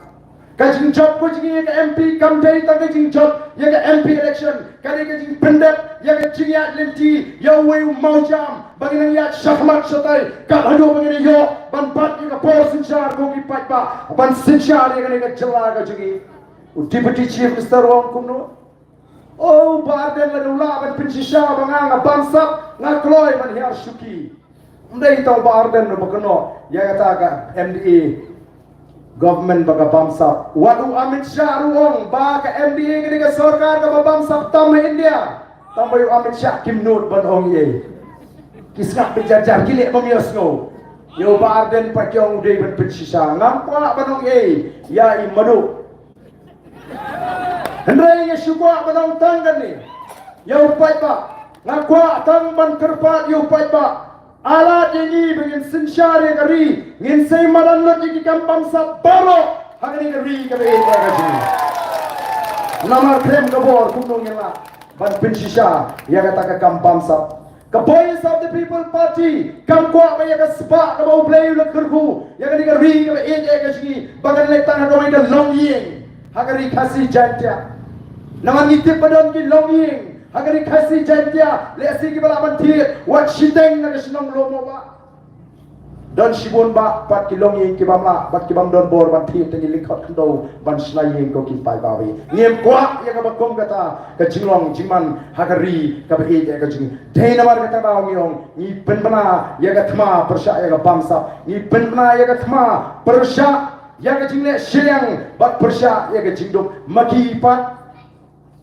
kajing job ko jingi ka MP kamdei ta kajing job ya ka MP election kani kajing pendek ya ka jingiat lenti ya wei mau jam bagi nang yat syahmat satai ka hadu bagi yo ban pat ya ka por sinchar ko ki pat ba ban sinchar ya kani ka jela ka jingi Deputy Chief Mr. Wong kumno oh barden la dula ban pinsisha banga bansap nga kloy ban hiar shuki ndai tong barden no bakno ya kata ka MDA government baga bamsa wadu Amit Shah ruang baga MDA gini ka sarkar ka bamsa tam India tambah yu Amit Shah Kim Nur ban ong ye kisah penjajar gilik memios ngo yo barden pakyong udai ban pensisa nampak ban ong ye ya I madu hendrai ya syukwa ban ong tanggan ni ya upai ba ngakwa tang ban kerpat ya upai ba alat ini begin sensyari kari ngin say malan lot iki kampam sa baro hagani kari kari kari nama krem kabor kunong yala ban pensisha ya kata ka kampam sa Ka Voice of the People Party kam kwa ba ya ka spa ka ba play lu kerku ya ka ri ka e ka sini bagan le tan ka ka long ying hagari khasi jantia naman ngitip padon ki long ying hagari khasi jantia le si ki bala man thi wat shiteng na ka sinong lomo ba don shibun ba pat ki long ying ki bamla bat ki bam don bor ban thi te ni likhot khndo ban slai ying ko ki pai ba wi ngiem kwa ya ka ba kom kata ka jinglong jingman hagari ka ba e ka jing dei namar kata ba ngiong ni pen bana ya ka thma persha ya ka bamsa ni pen bana ya ka thma persha ya ka jingle siang bat persha ya ka jingdom maki pat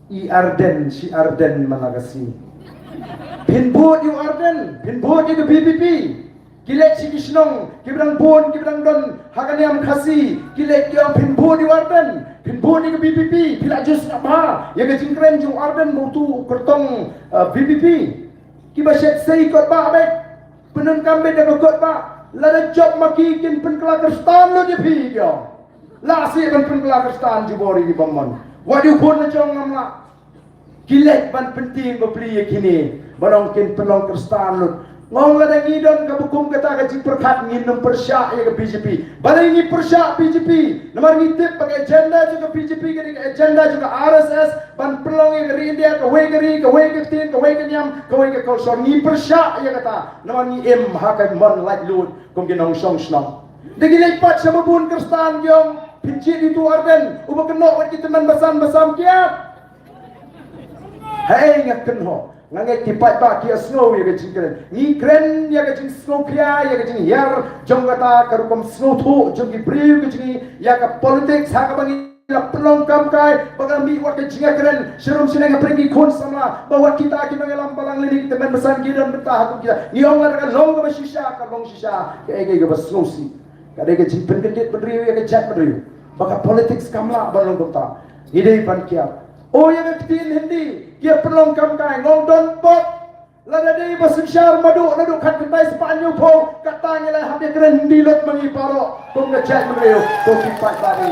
I Arden si Arden managasi pinbut yu Arden pinbut yu BBP Kilek si Kishnong, kibrang bon, kibrang don, hakaniam khasi, kilek yang pinbun di Arden, pinbun di BPP, pila jus apa, yang kecing keren jung Arden mutu kertong BPP, kiba syek sei kot ba abek, penun kambe dah kot ba, lada job maki kin penkelakar stan lo je pi dia, la si ban penkelakar stan jubori di bamon, wadi pun na jong ngamla, kilek ban penting beli kini, barang kin penkelakar stan lo. Ngong la dang idon ka bukum kata ka jing perkat ngin num persya ya ka BJP balai ni persya BJP nomor ngitip pakai agenda juga BJP ka agenda juga RSS ban pelong ya ka India ka wei ka tin ka wei ka nyam ka wei ka kulsor ni persya ya kata nomor ni em hakan mon like lut kum ginong song snong degi lepat sama bun kerstan yong pinci itu Arden uba kenok wat kita man basam kiat hey ngak kenho ngangai kipat ba kia snow ya kecing keren ni keren ya kecing snow kia ya kecing yar jong kata karukom snow tu jong ki briu kecing ya ka politics ha ka bangi la pelong kam kai bagal mi wat kecing keren serum sineng pergi kon sama bawa kita ngelam balang lidik teman besan ki dan betah aku kita ni ong la ka long ka shisha ka long shisha ke ke ka snow si ka de kecing pendedit bedriu ya ka chat bedriu baka politics kamla balong kota ide pan kia oh yang ketin hindi dia pelong kam kai ngong don pot lada dei basim syar madu nadu khat kentai Sepanyol po katanya lah habis keren hindi lot mangi paro tum ka chat mereu to kipat tadi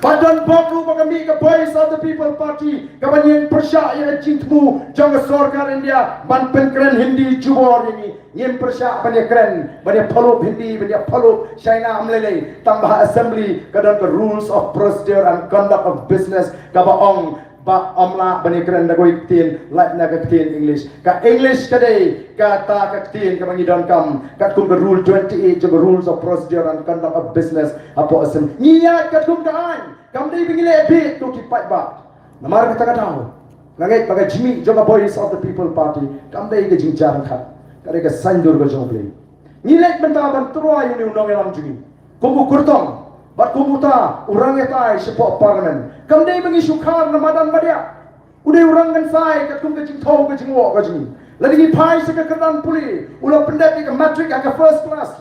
Badon Bokru kami ke Voice of the People Party kabanyen persya yang cintmu jang sorkar India ban penkeren hindi jubor ini nyem persya banya keren banya palup hindi banya palup China amlele tambah assembly kadang ke rules of procedure and conduct of business kabaong ba amla bani keren da goi tin like na ka tin English ka English kadai kata ka tin ka bangi don kam kat kum rule 28 the rules of procedure and conduct of business apo asem niat kat kum daan kam dei bingi le bit to kipat ba namar kata kata ngai bagai Jimmy joka Voice of the People Party kam dei ke jinjar khat kare ka sandur go jongle ni lek benta ban troi ni undang elam jini kubu kurtong bat kumuta urang etai sepok parlimen kam dei bangi sukar ramadan badia udai urang kan sai kat kum ke jing thau ke jing wo ke jing lagi pai se ke kedan puli ulah pendat ke matric ke first class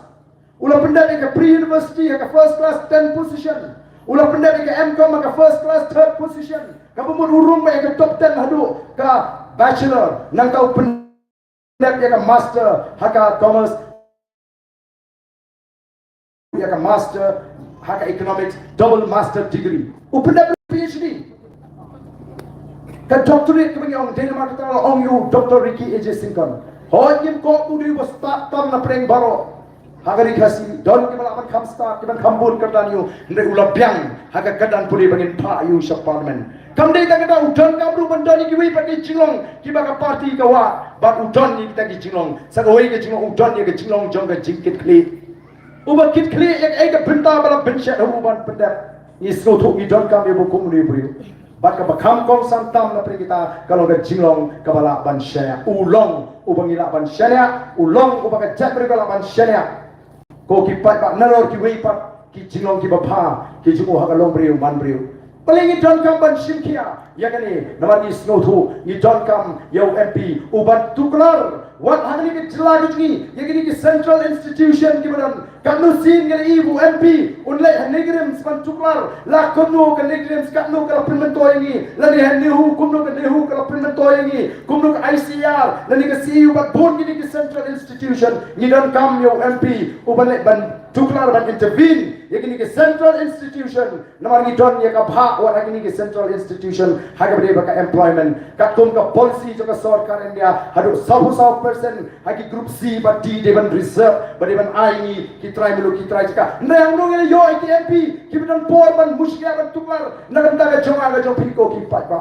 ulah pendat ke pre university ke first class 10 position ulah pendat ke MCom ke first class 3rd position ka bumur urung ke top 10 hadu ka bachelor nang kau pendat ke master haka commerce ya ka master haka economics double master degree upenda PhD ka doctorate kami ong Denmark ta ong yu Dr. Ricky AJ Sinkan hoyim ko udi was start tam na preng baro hagari khasi don ke bala kham start ke ban khambun kardan yu ndre ula byang haga kadan puli bangin pha yu sa parliament kam dei ta kada udon ka bru bandani ki wi pati chingong ki ba ka party ka wa ba udon ni ta ki chingong sa ko wi ke chingong udon ni ke chingong jong ka jingkit kli uba kit kli ek ek pinta bala binsha uban pendap ni sno thu ni don kam ibu kumuni bri bat ka bakham kong santam na pri kita kalau ga jinglong ka bala ban shaya ulong ubang ila ban shaya ulong uba ka jat bri ka ban shaya ko ki pat ba nalor ki wei pat ki jinglong ki bapha ki juko ha ka long bri ban bri paling ni don kam ban shimkia ya kani namar ni sno thu ni don kam yo MP uban tuklar wat hangni ke jela gini ya gini ki central institution ki badan kanu sin ke ibu MP unlai hanegrim span tuklar la kono ke negrim skanu ke parliamento ini la ni hanu kumno ke nehu ke parliamento ini kumno ke ICR la ni ke CU bat bon gini ki central institution ni don kam yo MP uban ban tuklar ban intervene yakini ke central institution namar ni don ya ka bha wa yakini ke central institution haga bade baka employment ka tum ka policy jo ka sarkar India hadu 100% hagi group C ba D devan reserve bade ban ai ni ki try melu ki try ka ndang no ngel yo ITMP ki ban por ban mushkil ban tukar nagam daga jonga ga jo piko ki pat ba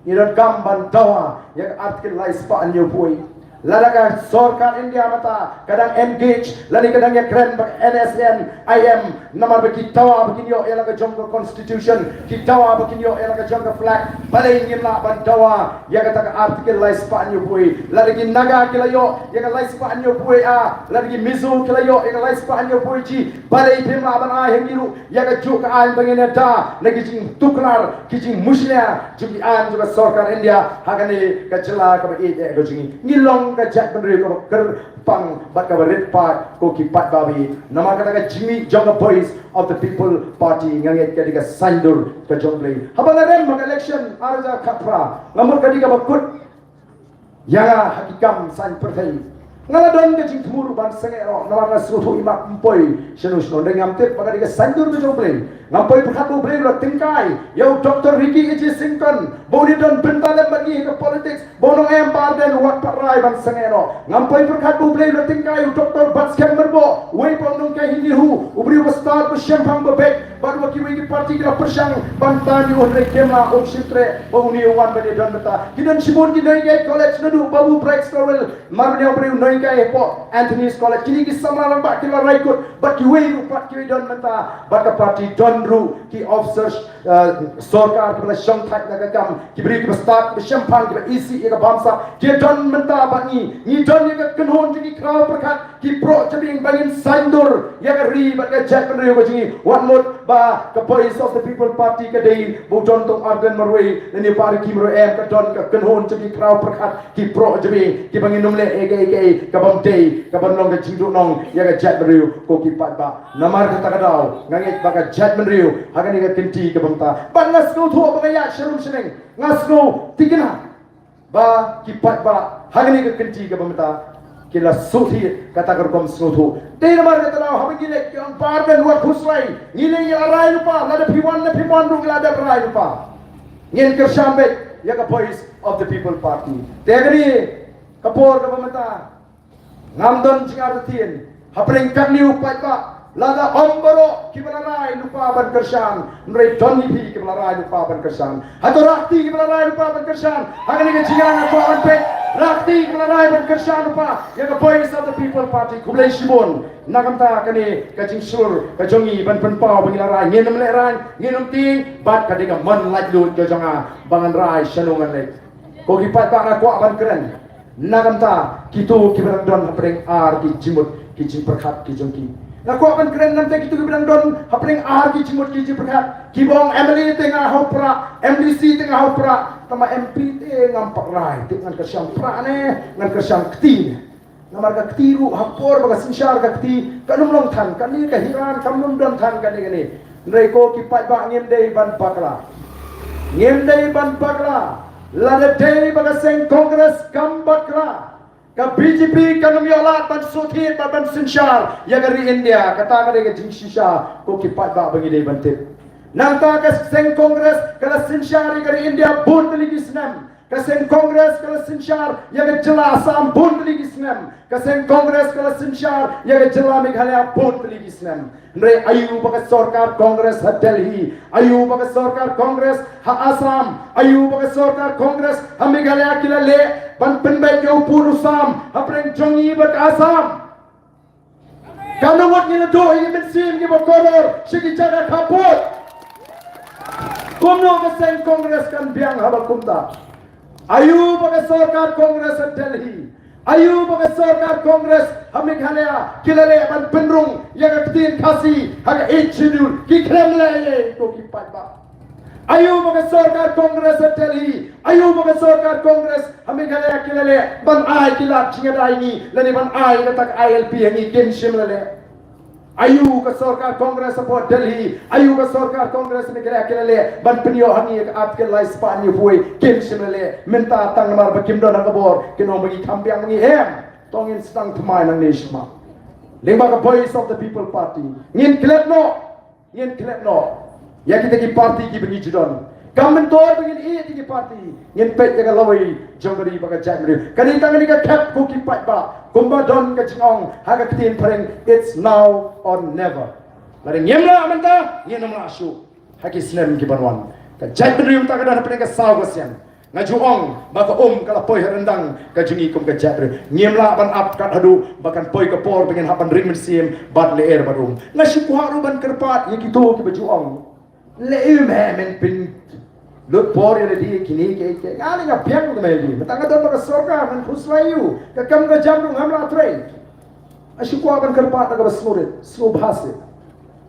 iran gamban dawa yang artikel lais pa anyo boy ladakan sarkar India mata kadang engage lani kadang ya keren bak NSN IM namar baki tawa baki yo elaga jongga constitution ki tawa baki yo elaga jongga flag balai ngimla ban tawa ya kata artikel lais pa anyo boy lagi naga kila yo ya lais pa anyo boy a lagi mizu kila yo ya lais pa anyo boy ji balai pemla ban a hengiru ya ka juk an bangena da lagi jing tuklar ki jing muslia jubi an juga sarkar India hagani ka jela ka ba e go jingi ngilong ka jat benri ko ker pang bat ka red part ko ki pat babi nama kata ka Jimmy Jonga Boys of the People Party nganget ka diga sandur ka jongle habala rem mak election arja khapra ngamur ka diga bakut yanga hakikam san perthai ngala don ke jing thumuru ban sange ro nama na sutu imak mpoi shenu shenu ndengam te mak diga sandur ka jongle ngampoi phatu ble ro tingkai yo Dr. Ricky H. Sington boni don bentale bagi ke politics bonong em barden wat parai ban sangero ngampoi phatu ble ro tingkai Dr. Bats Kemberbo wei ponung kai hinihu ubri ustad bu shempang bebek baru ki wei parti kira persang bantani on rekema oksitre boni wan bade don beta kidan sibon ki dai kai college nadu babu break school marne ubri noi kai po Anthony's college kini ki samaran ba kila raikut bat ki wei upat ki don beta bat parti don ru ki officers sarkar ki shang thak na kam ki bri ki start ki shampang ki isi ka bamsa ki don menta ba ni don ye ka kanhon ki kraw prakhat ki pro chabing bangin sandur ya ka ri ba ka jack ri ko jingi one more ba ka voice of the people party ka dei bu don tong arden marwei ni par ki mro em ka don ka kanhon ki kraw prakhat ki pro chabing ki bangin numle aka ka bam dei ka ban long ka jingdu nong ya ka jack ri ko ki pat ba namar ka takadaw ngangit ba ka jack riu hagani ga tinti ke bangta ban ngasno tho bagaya sharum sheneng ngasno tigina ba kipat ba hagani ga tinti ke bangta kila suthi kata kerkom snotho te namar kata law hagani le kan par ben wat khusrai ngile ya rai lupa lada piwan ru lada rai lupa ngin ke shambe ya ka voice of the people party te gani kapor ke bangta ngamdon jingar tien hapring kakliu pat ba lada omboro kibalarai lupa ban kersan mrei doni pi kibalarai lupa ban kersan hato rakti kibalarai lupa ban kersan hagani ke jingan ko an pe rakti kibalarai ban kersan lupa ya ka voice of the people party kublai shibon nakamta kani ka jingsur ka jongi ban penpau bangilarai ngenam le rai ngenam ti bat ka diga mon laj lut ke jonga bangan rai shanungan le ko kipat ba na ko ban keren nakamta kitu kibalang don hapring ar ki jimut ki jimperkhat ki jongki na ko akan keren nanti kita bilang don hapring ahar ki cimut ki perkat ki bong MLA tengah hopra MDC tengah hopra tama MP tengah pak rai dengan kesyang pra ne dengan kesyang kti namar ka kti ru hapor baga sinsyar ka kti kanum long than kan ni ka hiran kanum don than kan ni ndai ko ki pat ba ngem dei ban lada dei baga seng kongres kambakra ka BJP kanum yola ban suthi ban sinshar ya gari India kata gari ke jingshisha ko ki pat ba bangi dei bante nanta ka seng kongres kala sinshar gari India bun ligi snam ka seng kongres kala sinshar ya ga jela Assam bun ligi snam ka seng kongres kala sinshar ya ga jela Meghalaya bun ligi snam ndre ayu baka sarkar kongres ha Delhi ayu baka sarkar kongres ha Assam ayu baka sarkar kongres ha Meghalaya kilale ban penbai yo puru sam apreng jongi bat Assam kanu wat ni do hi men sim ki bokoror shiki jaga kaput kumno ka sen kongres kan biang habakumta ayu baka sarkar kongres ha Delhi ayu baka sarkar kongres ha Meghalaya kilale ban penrung yang tin khasi ha schedule ki kremle ko ki pat ba ayu baka sarkar kongres ha Delhi ayu baka sarkar kongres ha Meghalaya kilale ban ai kilat chingadai ni lani ban ai katak ILP hangi kenshim lale ayu ka sarkar kongres ha Delhi ayu ka sarkar kongres Meghalaya kilale ban penyo hangi apke lai span ni foi kenshim lale minta tang mar bakim do nakabor kinong bagi kambiang ni hem tongin stang thmai nang neshma lengba ka voice of the people party ngin klet no yen klep no ya kita ki parti ki bengi judon kam mentor bengi ti ki parti yen pet jaga lawai jongri baka jamri kani tangan ni ka kap ko ki pat ba kumba don ka jingong haga tin pareng it's now or never lari nyemla amanta yen namla asu haki sinem ki banwan ka jamri um ta ka dan pareng ka saw gasian ngajuong baka kala poi rendang ka jungi kum ka jamri nyemla ban ap kat hadu bakan poi ka por pengen hapan ring sim bat leer badum ngasi ku haru ban kerpat ye kito ki bajuong leer men pin lut por ye di kini ke ngali nga piang ko meli matanga don baka sorga man khuslayu ka kam ka jamru ngamla trade asi ku ban kerpat ka basmurit so bhase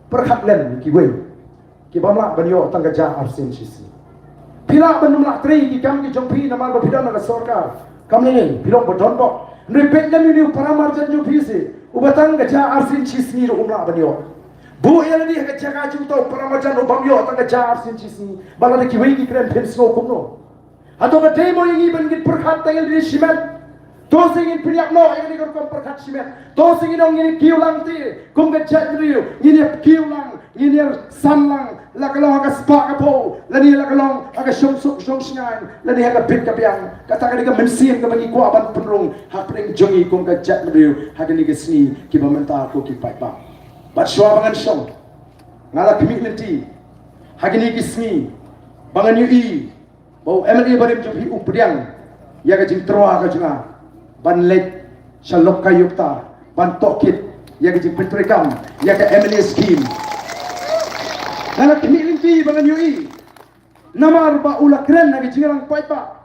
perkhat len ki we ki bamla banyo tangga ja arsin sisi pila ban numla trade ki kam ki jongpi namal ba pidan ka sorga kam ni pilong bodon bo repet len ni paramarjan ju phisi ubatang ka ja arsin sisi ro umla banyo bu ya ni ka jaga ju to paramarjan ubam yo tangga ja arsin sisi bala ki we ki kren phen so kumno ato ka demo yang iban ki perkhat tangel di simen to singin piliak no yang ni kom perkhat simen to singin ong ni kiulang ti kum ka jadriu ni kiulang ni sanlang la kalong ka spa ka po la ni la kalong aga shong shngan la ni ka bit ka piang kata ka mensin ka bagi ko aban penrung hak pring jongi kum ka jadriu hak ni ka sni ki bamenta ko ki pai ba bat shwa bangan shong ngala kimi lenti hak ni ki sni bangan yu i bau MLA barim jumpi upriang ya ka jing troa ka junga ban lek shalok kayukta ban tokit ya ka jing pentrekam ya ka MLA scheme ngala kimi lenti bangan yu i namar ba ula kren na ka jingang pai pa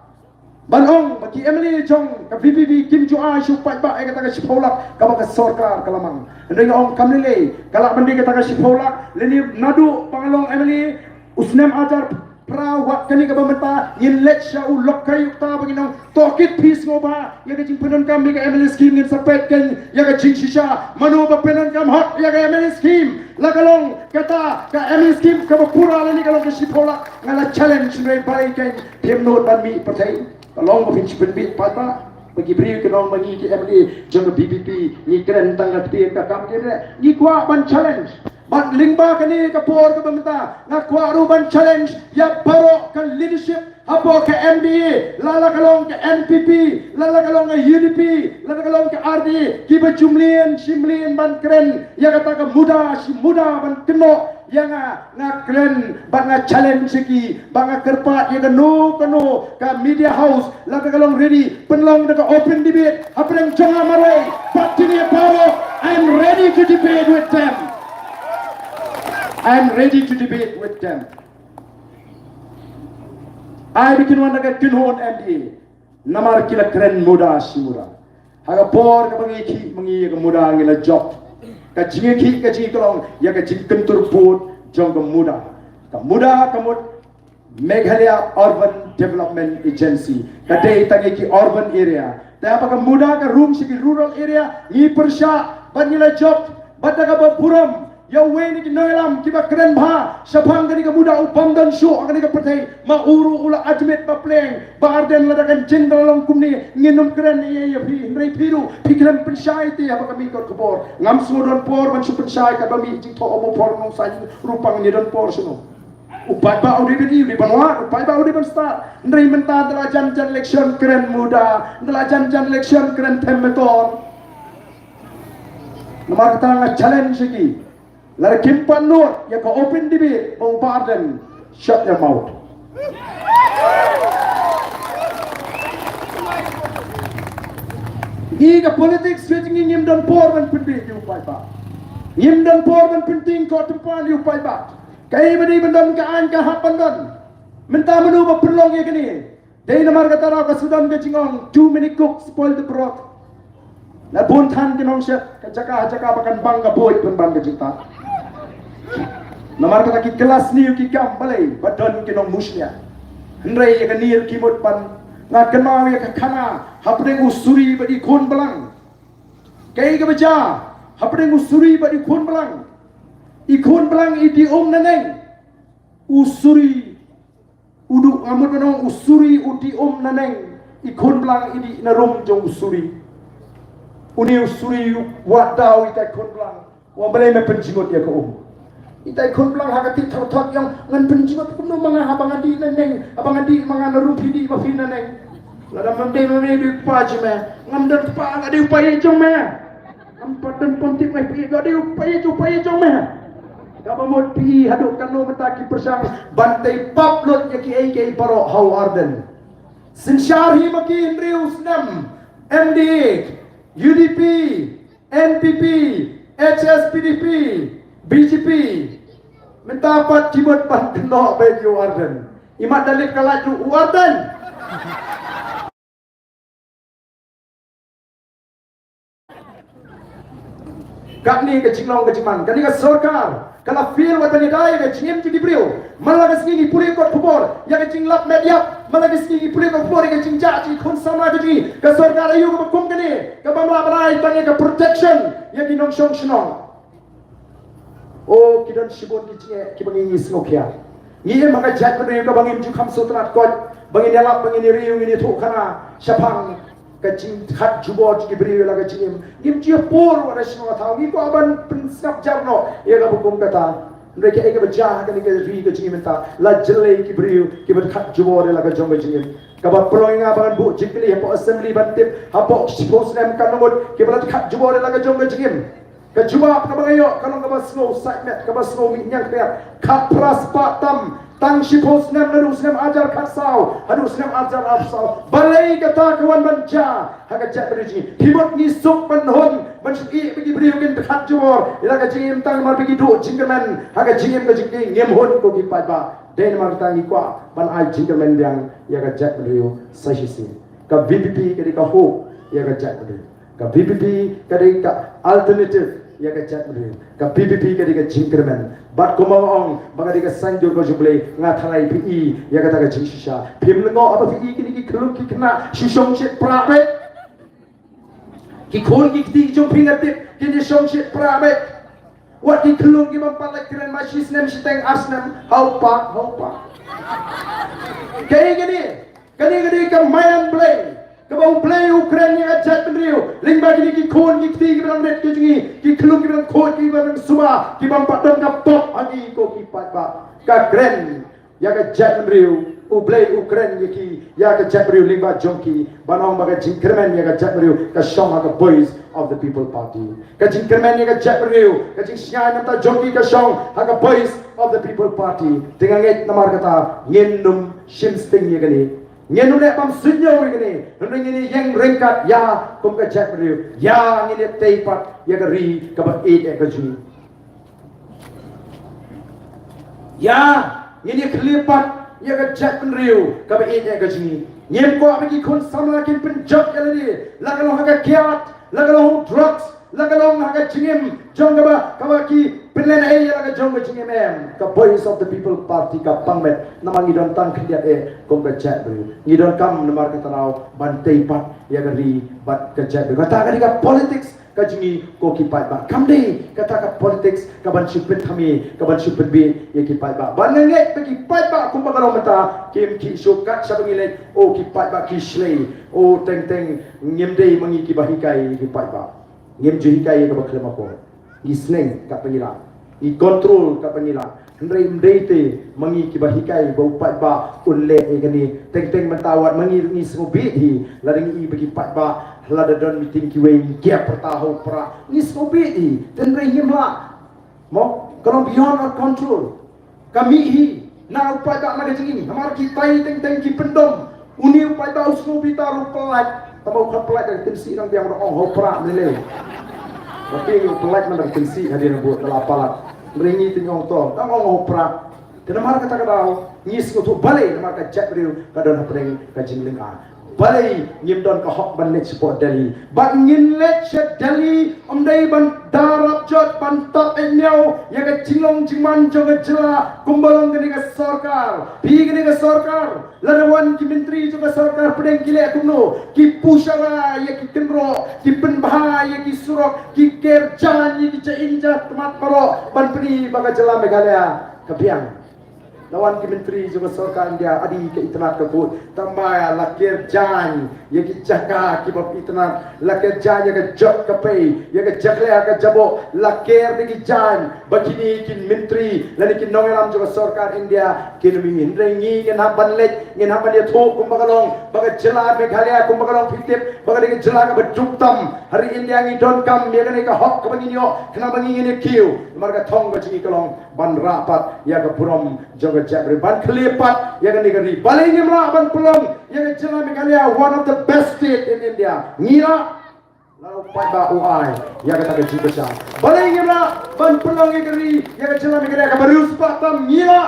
ban ong bagi MLA jong ka VPP Kim Ju A shu pai ba ai ka ta ka shipolak ka ba ka sarkar kalamang ndeng ong kamlele kala mandi ka ta ka shipolak leni nadu pangalong MLA usnem ajar prawat kani ka bamenta yin let sha u lokai ta baginang tokit peace ngoba ya ka jing penon kam ka MLA scheme ngin sapet kan ya ka jing shisha manu ba penon kam hot ya ka MLA scheme lagalong kata ka MLA scheme ka pura lani kalong ka shipola ngala challenge ngai bai kan tem not ban mi patai kalong ba pin chipin bit pata bagi beri kenong bagi ki MLA jong BBP ni keren tangga ti ka kam ke ni kwa ban challenge bat lingba kani ka por ka bamta na kwa ruban challenge ya baro ka leadership apo ka MBA lala kalong ka NPP lala kalong ka UDP lala kalong ka RD ki ba jumlien simlien ban keren ya kata ka muda si muda ban keno yang nga keren ban nga challenge ki ban nga kerpat ya ka no ka media house lala kalong ready penlong ka open debate apa yang jonga marai patini baro I'm ready to debate with them. I am ready to debate with them. I bikin wan daga kinhon MDA. Namar kila keren muda simura. Haga por ka bangi mangi ka muda ngila job. Ka jingi ka jingi kolong ya ka jing kentur put jong ka muda. Ka muda kamut Meghalaya Urban Development Agency. Ka day tangi ki urban area. Ta apa ka muda ka room sigi rural area ni persya ban ngila job badaga ba puram ya weni ki noilam ki ba keren bha sapang gani ka muda upam dan shu agani ka pertai ma uru ula ajmet ba pleng barden la dakan jindal long kumni nginum keren ye fi ndrei piru pikran pensyai ti apa kami ko kebor ngam sudon por man su pensyai ka bami jing to obo por nong sai rupang ni don por suno upai ba udi bidi di banwa upai ba udi ban star ndrei menta dala jan election keren muda dala jan election keren temetor namar kita challenge ki lara kimpan nur ya ka open debate bombarden shut your mouth Iga politics switching ngim dan por ban penting yu pai ba ngim dan por ban penting ko tempan yu pai ba kai badi bandan ka an ka hapan dan menta menu ba perlong ye kini dei namar kata ra ka sudan ke jingong too many cooks spoil the broth na buntan kinong siya kajaka bakan bangga boy pun bangga jita namar kata ki kelas ni ki kam balai badan kinong musnya hendrai ya kanir kimut pan na kenau ya kana hapring usuri badi khun balang kai ka baca hapring usuri badi khun balang ikhun balang idi naneng usuri udu amut manong usuri udi naneng ikhun balang idi narum jong usuri uni usuri wadau ita khun balang wa balai me penjingot ya ko Itai kun belang hagati thot yang ngan penjimat kuno mga habang adi neng abang adi mga narupi di mafina neng lada mamde mamde di paj me ngamdan pa ada upaya jong me ampatan pontik me pi ada upaya jong me kaba mod pi haduk kanu mataki persang bantai paplot yaki AK paro how arden sinsyarhi maki Rius nam MD UDP NPP HSPDP BJP mendapat kibut pan kena bagi Warden. Imat dalil kalaju Warden. Kak ni ke cinglong ke ciman, kani ke sorkar. Kalau feel watani dai ke cingem jadi beliau. Malah ke sini pulih kot pubor, ya ke cinglap media, malah ke sini pulih kot pubor ke cingja ci kon sama jadi. Ke sorkar ayu ke kum kani, ke bamla balai tanya ke protection, ya di nong shong shnong. Oh, kita sibuk kicik, kita bangin isnokia. Ni maka jat beri ka bangin jukam sutrat kot, bangin elap bangin riu ini tu kana syapang kacing khat jubot ki beri la kacing. Im dia por wala sino tahu. Iko aban pensap jarno, ia ka bukum kata. Mereka eka bejah kan ika ri kacing menta. La jelai ki beri ki ber khat jubot la kacing kacing. Kaba proinga bangan bu jikli hapo assembly bantip hapo sipos nem kanot ki ber khat jubot la kacing kacing. Kejubah kabangayo kalau kabas snow segment kabas snow minyak kaya kapras patam tang shipos nem larus nem ajar katsau harus nem ajar afsau balai kata kawan banja haga chat beriji himot ni sok penhon mensuki bagi beriukin dekat jubor ila ka jim tang mar bagi du jingkerman haga jim ka jingki ngemhon ko ki pada den mar tangi kwa ban ai jingkerman yang ya ka chat beriu sahisi ka VPP ka ka ho ya ka chat beriu ka VPP ka alternative ya ka chat beriu ka PPP ka dika jingkerman bat ko maong baga dika sanjur ko juble ngathalai PE ya ka ta ka jingsha phimlengo apa PE ki kelung ki kena shisong chet prabe ki khon ki ti jong fingertip ki ni song chet prabe wat ki kelung ki mampalak kren machis nem siteng asnem haupa kay gani ka mayan blay kabau play Ukraine yang ajat beriu lingba gini ki khon ki ti ki bang ret ki jingi ki kelung ki bang khon ki bang suma ki bang patong ka pop agi ko ki pat ba ka kren ya ka jat beriu u play Ukraine ki ya ka jat beriu lingba jongki banong ba ka jingkerman ya ka jat beriu ka shong ka boys of the people party ka jingkerman ya ka jat beriu ka jing sia ta jongki ka shong ka boys of the people party dengan nget namar kata ngendum shimsting ya gani Nyen udah pam sunyo begini, nundeng ini yang ringkat ya kum ke chat beriu, ya ini teipat ya keri kabat ya keju, ya ini kelipat ya ke chat beriu kabat ya keju, nyen ko bagi kon sama kin penjok ya lagi, lagalong haga kiat, lagalong drugs, lagalong haga jingim, jong kaba ki Pilihan ya laga jong kecing ka boys of the people party ka pangmet namang idon tang kediat kong ka chat beri idon kam namar ka tanau bantai pat ya gari bat ka chat beri kata ka politics ka jingi ko ki pat ba kam dei kata ka politics ka ban supit kami ka ban supit bi ya ki pat ba ban nget ki pat ba kum ba mata kim ki sukat sa bangile o ki pat ba ki slay o teng ngem dei mangi ki bahikai ki pat ba ngem jihikai ka ba klema ko isneng kat pengira i control kat pengira ndrei mdeite mangi ki bahikai bau pat ba ulle gani teng mentawat mangi ni smobi hi lading i bagi pat ba lada don meeting ki we kia pertahu pra ni smobi hi tendrei himla mo kalau beyond our control kami hi na upai ba maga jingi hamar ki tai teng ki pendom uni upai ba usmobi taru pelat tamau kan pelat dari tensi nang biang ong ho pra lele tapi yang pelat mana tensi hadir buat lapalat meringi tinyong to tang ong opra kenamar kata kadau ngis ko balai namar ka chat riu kadon hapring ka jinglinga balai nyimdon ka hok ban let support dali ban ngin let chat dali omdai ban darap jot ban top enyau ya ka jinglong jingman joga jela kumbalong gani ka sarkar pi gani ka sarkar ladawan ki menteri juga sarkar pedeng kile kumno ki pusara ya ki kenro ki penbah ya ki surok ki kerjan ya ki cainja temat paro ban peni baga jela Meghalaya kapiang lawan ki menteri juga sarkar India adi ke itnat ke put tambah lakir jan ye ki jaka ki bab itnat lakir jan ye ke jok ke pay ye ke jakle ke jabo lakir de ki jan bakini kin menteri lani kin nongelam juga sarkar India kin mi rengi kin haban lek ngin haban ye thok kum bagalong baga jela meghalaya kum bagalong pitip baga de jela ke beduktam hari India ngi don kam ye ke hok ke bangin yo kena bangin ni kiu marga thong ke jingi kalong ban rapat ya ke purom joga jabri ban kelipat ya ke negeri balik ni mla ban pulang ya ke jela meghalaya one of the best state in India ngira lalu pada uai ya ke tak jibasa balik ni mla ban pulang negeri ya ke jela meghalaya ke baru sepatam ngira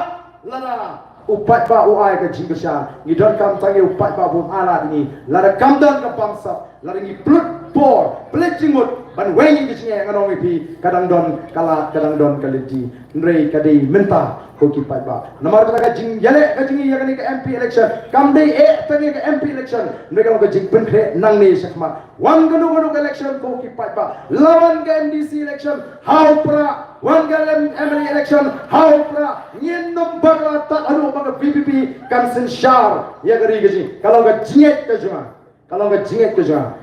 lala upat ba uai ke jingkesha ngidon kam tangi upat ba bum alat ni lada kamdan ke bangsa lada ngi blut por plecimut ban wengi ke singa nganong ipi kadang don kala kadang don kaliti nrei kadai menta ko ki pat ba namar ka jing yale ka jingi ya ke MP election kam dei tangi ke MP election nrei ka jing penkre nang ne sakma wan ganu election ko ki pat ba lawan ke NDC election how pra wan galem MLA election how pra nyen nom bagla ta anu bag BBP kansen shar ya gari gaji kalau ga jinget ka juma kalau ga jinget ka juma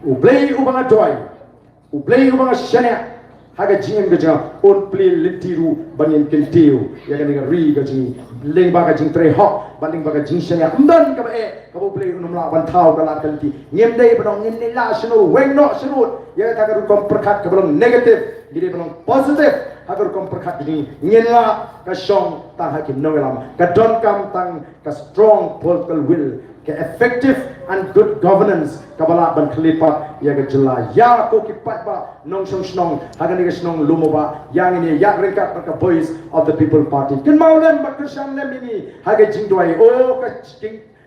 ublei ubanga toy ublei ubanga shania haga jingem ga juma on play litiru bangin kentiu ya gani ga ri gaji leng baga jing tre hok banding baga jing shania undan ka ka ublei unum la ban thau ka la kanti ngem dei badong ngem ne la shnu weng no shnu ya ta ga kom perkhat ka belum negatif jadi belum positif agar kom perkhat ini nyenla ka shong tang hakim novelam ka don kam tang ka strong political will ka effective and good governance ka bala ban khlipat ya ga jela ya ko ki pat ba nong shong snong haga ni ga snong lumo ba yang ini ya ringkat ka voice of the people party kin maulen ba krishan lem ini haga jing doi o ka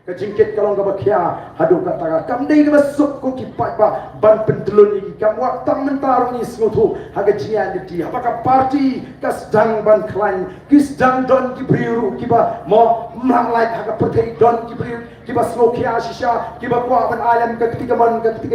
kejingkit kalau nggak bakia hadu kata kam dei ke besuk ko kipat ba ban pentelun ini kam waktu mentar ni sengutu haga jian di apakah parti kas dang ban klain kis dang don kibriru kiba mo manglai haga pertai don kibriru kiba smokia shisha kiba kwa ban alam ketika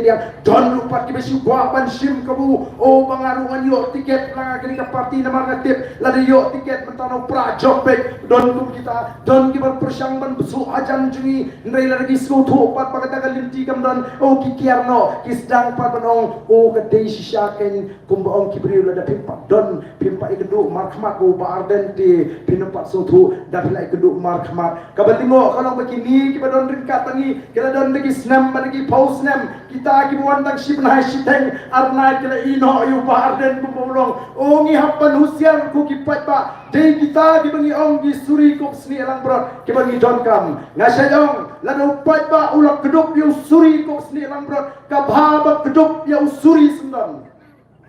dia don lupa kiba si kwa ban sim kabu o bangarungan yo tiket lang ketika parti nama ngatip lada yo tiket mentano pra jobbek don tu kita don kiba persang ban besu ajan jungi ndai lagi skutu pat pakata kalinti kamdan o kikiarno kisdang pat banong o kadai shisha ken kumbaong kibriu lada pimpa don pimpa ikendu markhmat o baardente pinampat sutu dapila ikendu markhmat kabalingo kalau begini kiba don ringkat tangi kila don lagi snam lagi pause snam kita kibuan tang shipnai shiteng arna kila ino yu baarden kumbulong o ngi hapan husian ku kipat ba dei kita kibangi ong di suri kop sni elang brot kibangi don kam ngasayong lalu upat ba ulak keduk yang suri kok seni lambrot kabha keduk yang suri sendang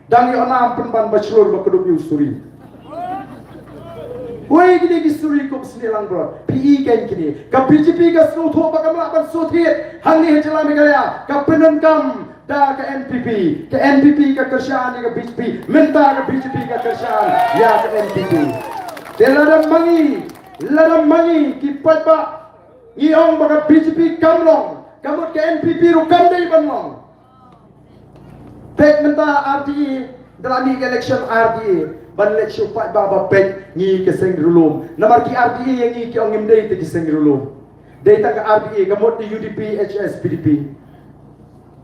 dan yang enam penban bachelor ba keduk yang suri woi gini ki suri kok seni lambrot PE kan kini ka BJP ka snuto ba ka melaban sotiet hangni hejela megaya ka penenkam da ka NPP ka kerjaan ka BJP minta ka BJP ka kerjaan ya ka NPP ladam mangi kipat ba iong baga BJP kamlong kamut ke NPP ru kandai banlong pek menta RDE dalam election RDE ban election pat baba pek ngi ke sengrulum namar ki RDE yang ngi ki ong imdei te ki sengrulum dei ta ka RDE kamut di UDP HS PDP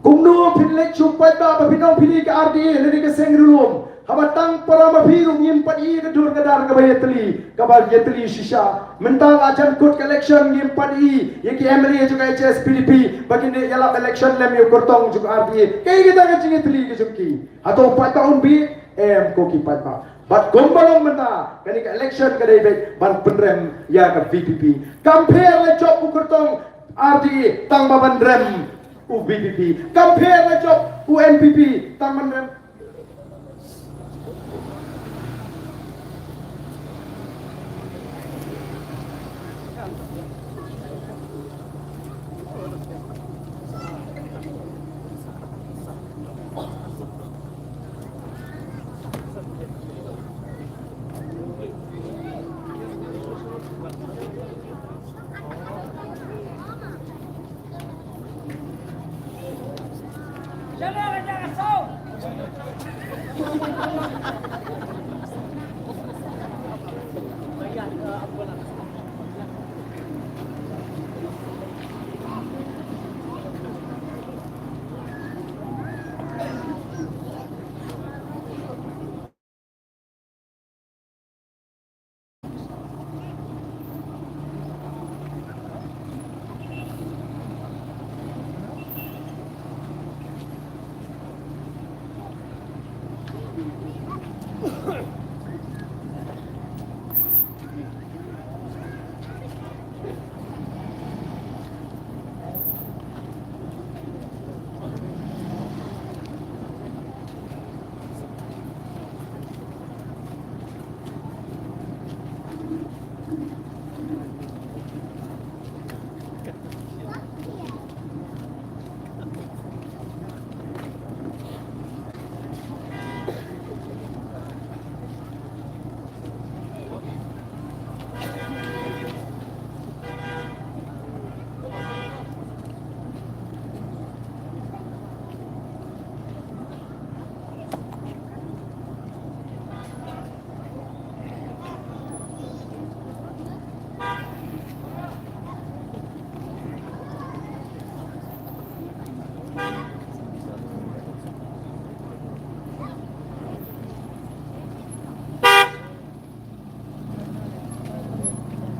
kumno pin election pat baba pinong pili ka RDE le ke sengrulum habatang para mabiru nyimpat i kedur kedar ke bayetli kabal yetli shisha mental ajan kut election nyimpat i yeki MLA juga HS PDP bagi ni yala election lem yu kortong juga RDA kay kita kan cingitli ke jumki atau 4 tahun bi ko ki patma bat gombalong menta kani ke election kadai baik ban penrem ya ke VPP compare le job ku kortong RDA tang baban rem u VPP compare le job u NPP tang ban rem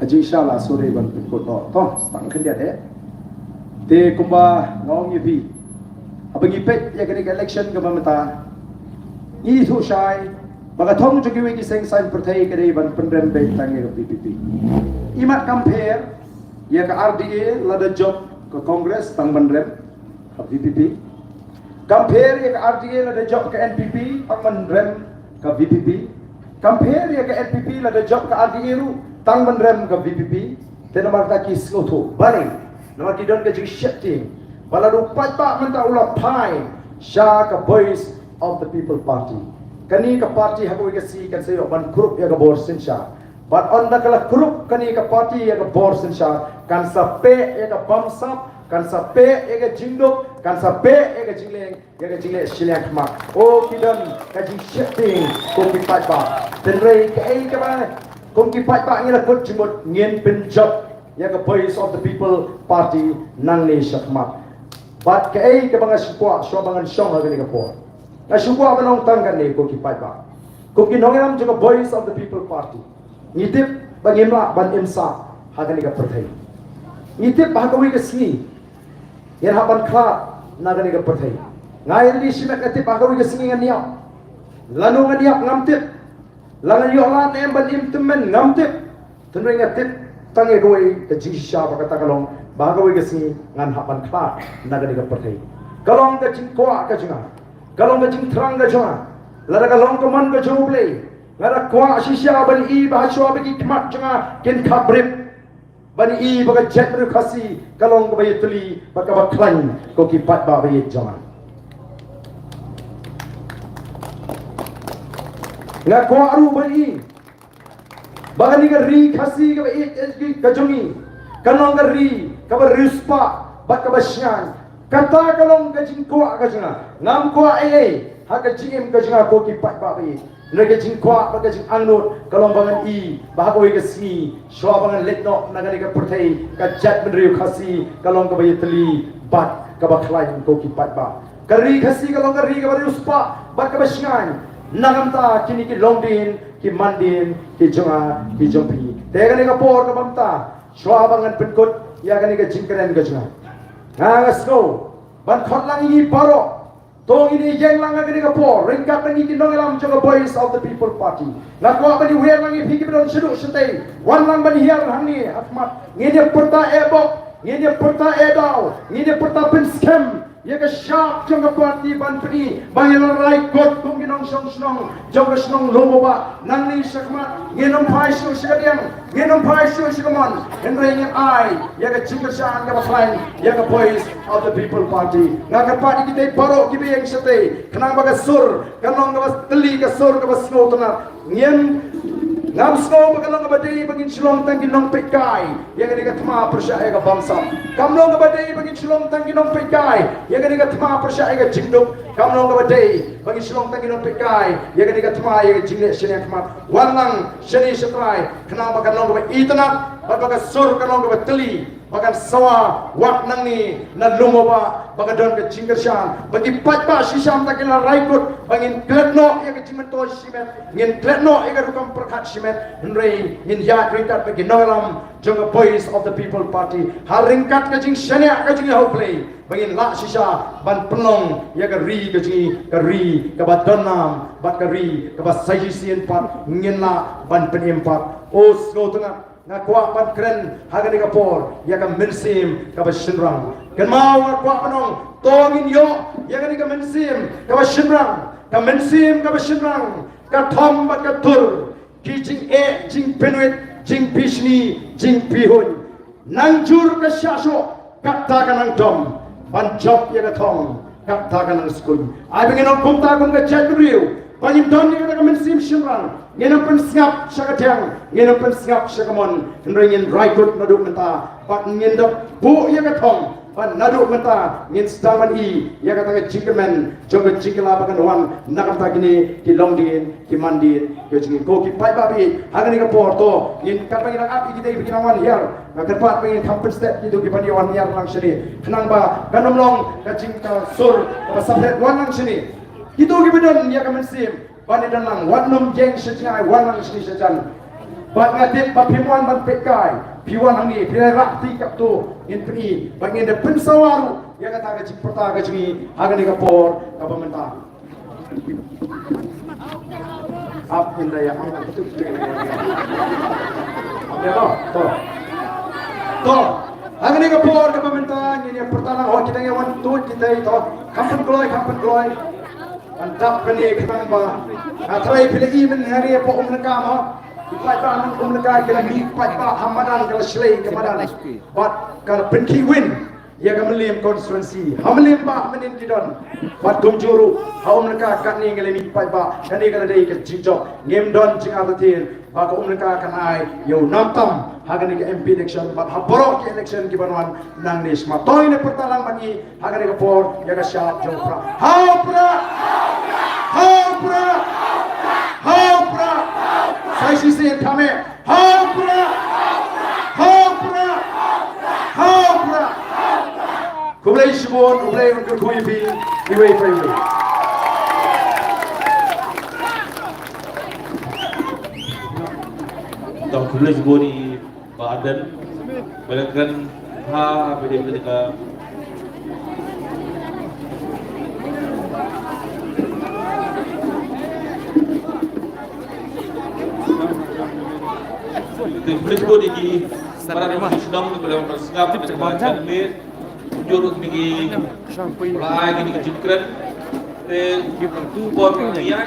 aji inshallah sore ban ko to stang khan dia te kumba ngong yi abangi pet ya kene election ka mamata i thu shai baga thong chu ki seng sign perthai kare ban pendrem be tangi ka PPP imat compare ya ka RDA lada job ka Congress tang bandrem ka PPP compare ya ka RDA lada job ka NPP tang bandrem ka VPP compare ya ka NPP lada job ka RDA ru tang bandrem ka VPP te namar ta ki slotho bani namar ki don ka ji shifting bala ru pat menta ula pai sha ka voice of the people party kani ka party hago ka si kan sayo ban group ya ka bor sin sha but on the kala group kani ka party ya ka bor sin sha kan sa pe ya ka bam sap kan sa pe ya ka jingdok kan sa pe ya ka jingle shilyak ma o kidan ka jing shifting ko ki pat ba ten rei ka ai ka ba ko ki pat ba ngi la kut jimot ngien pin job ya ka voice of the people party nang ni shakma but ka ai ka banga shikwa sho bangan shong ha ka po na shikwa banong tang kan ni ko ki pat ba ko ki nongiram jo ka voice of the people party ngitip bangimla ban imsa ha ka ni ka perthai ngitip ba ka wi ka sni yer ha ban kha na ka ni ka perthai ngai li shimek ka tip ba ka wi ka sni ngan niya lanu ngan niya ngamtip langan yo la nem ban im temen ngamtip tenring ngatip tangi doi ke jisha ba kata kalong bagawi ke sini ngan hapan kla naga diga pertai kalong ke jing kwa ka junga kalong ke jing terang ka junga lara kalong ke man ka juble lara kwa shisha ban i ba shwa ba ki kmat junga kin khabrip ban i ba ka jet ru khasi kalong ke bayi tuli ba ka ba klan ko ki pat ba bayi junga nga kwa aru ban i bagani ka ri khasi ka ka jungi kanong ka ri ka ba rispa ba ka ba syan kata kalong ka jingkwa ka junga ngam kwa ai ha ka jingim ka junga ko ki pat ba bai na ka jingkwa ba ka jing angnut kalong bangan i ba ko ka si shwa bangan letno na ka ka perthai ka jat ben riu khasi kalong ka ba yitli bat ka ba khlain ko ki pat ba ka ri khasi kalong ka ri ka ba rispa ba ka ba syan nagamta kini ki longdin ki mandin ki junga ki jompi tega ni ka por ka bamta shwa bangan penkut ya ka ni ka jingkren ka junga ngasko ban khotlang yi paro to ini jeng lang ka ni ka por ringkat ni ki nongelam junga voice of the people party ngako ba ni wer lang yi phiki bidon shidu shite wan lang ban hiar hangni atmat ngine purta ebok ngine purta edau ngine purta pen scam ya ka sharp jong ka party ban pni bangil rai got kong ginong song snong jong ka snong lomo ba nang ni sakma nginom phai shu shikadiang nginom phai shu shikamon henry ngin ai ya ka chingka shan ka baklain ya ka voice of the people party nga ka party kita paro ki beng sate kanang ba ka sur kanong ka teli ka sur ka basno tana ngin ngam sko bagalong ka badai bagin silong tang ginong pekai ya ka thma persya ka bangsa kamlong ka badai bagin silong tang ginong pekai ya ka thma persya ka jingduk kamlong ka badai bagin silong tang ginong pekai ya ka thma ya ka jingle shene thma warlang shene shatrai khna ba kalong ka itna ba ka sur kalong ka teli bagan sawa wak nang ni na lumoba bagadon ka jingershan bagi patpa sisham takila raikut bangin kletno ya ka jimento simet ngin kletno ya ka rukam perkhat simet henrei ngin ya ringkat bagi nolam jonga voice of the people party hal ringkat ka jing shania ka jing hoplay bangin la shisha ban penong ya ka ri ka badonam bat ka ri ka ba sajisian pat ngin la ban penimpat os go tengah na kwa pan kren haga ni kapor ya ka mensim ka ba shinrang kan mau na kwa panong tongin yo ya ka ni ka mensim ka ba shinrang ka mensim ka ba shinrang ka thom ba ka tur ki jing e jing penwet jing pishni jing pihun nang jur ka shasho ka ta ka nang dom ban job ya ka thom ka ta ka nang skul ai bingin on kumta kum ka chat riu Panyim don ni ka mensim shimran ngenam pen sngap shakatang ngenam pen sngap shakamon nringin raikut naduk menta pat ngendok bu ya ka thong pan naduk menta ngin staman i ya ka ta jingkemen jong jingkela bakan wan nakam ta gini ki longdin ki mandin yo jingi ko ki pai babi haga ni ka porto ngin ka pangin api kita bikin wan hiar ka pat pangin kampen step itu ki pandi wan hiar lang sini kenang ba kanom long ka jingka sur ka sabret wan lang sini itu gibidon ya kamen sim bani danlang wanum jeng sejai wanang sini sejan Bat ngadip bat pimuan ban pekai. Piwan hangi pilai rakti kap tu inpeni bagi ada pensawaru yang kata gaji pertama gaji agan ni kapor pemerintah. Apa yang daya anak itu? Apa to? Agan ni kapor pemerintah ini yang pertama oh kita yang wan tu kita itu kampun keloy. Antap kini kita bah. Atrai pilih iman hari apa mereka Ipai ba mereka kala mi ipai ba hamadan kala slay kamadan bat kala penki win ya kamalim constituency hamalim ba menin didon bat tumjuru haum mereka kat ni kala mi ipai ba kani kala dei ke jijok ngem don jing atatin ba ko mereka kan ai yo namtam hagan ni MP election bat haboro ki election ki banwan nang ni smatoy ne pertalang bagi hagan ni kapor ya ka syap jopra haupra Saya sisi kami Haupra Kublai Shibon Kublai untuk kuipi Iwei Iwei Tahu Kublai Shibon di Badan Bayangkan beda ketika Kublai di para sedang dalam bersikap macam ni jurut bagi lagi ni kecikran tu pun dia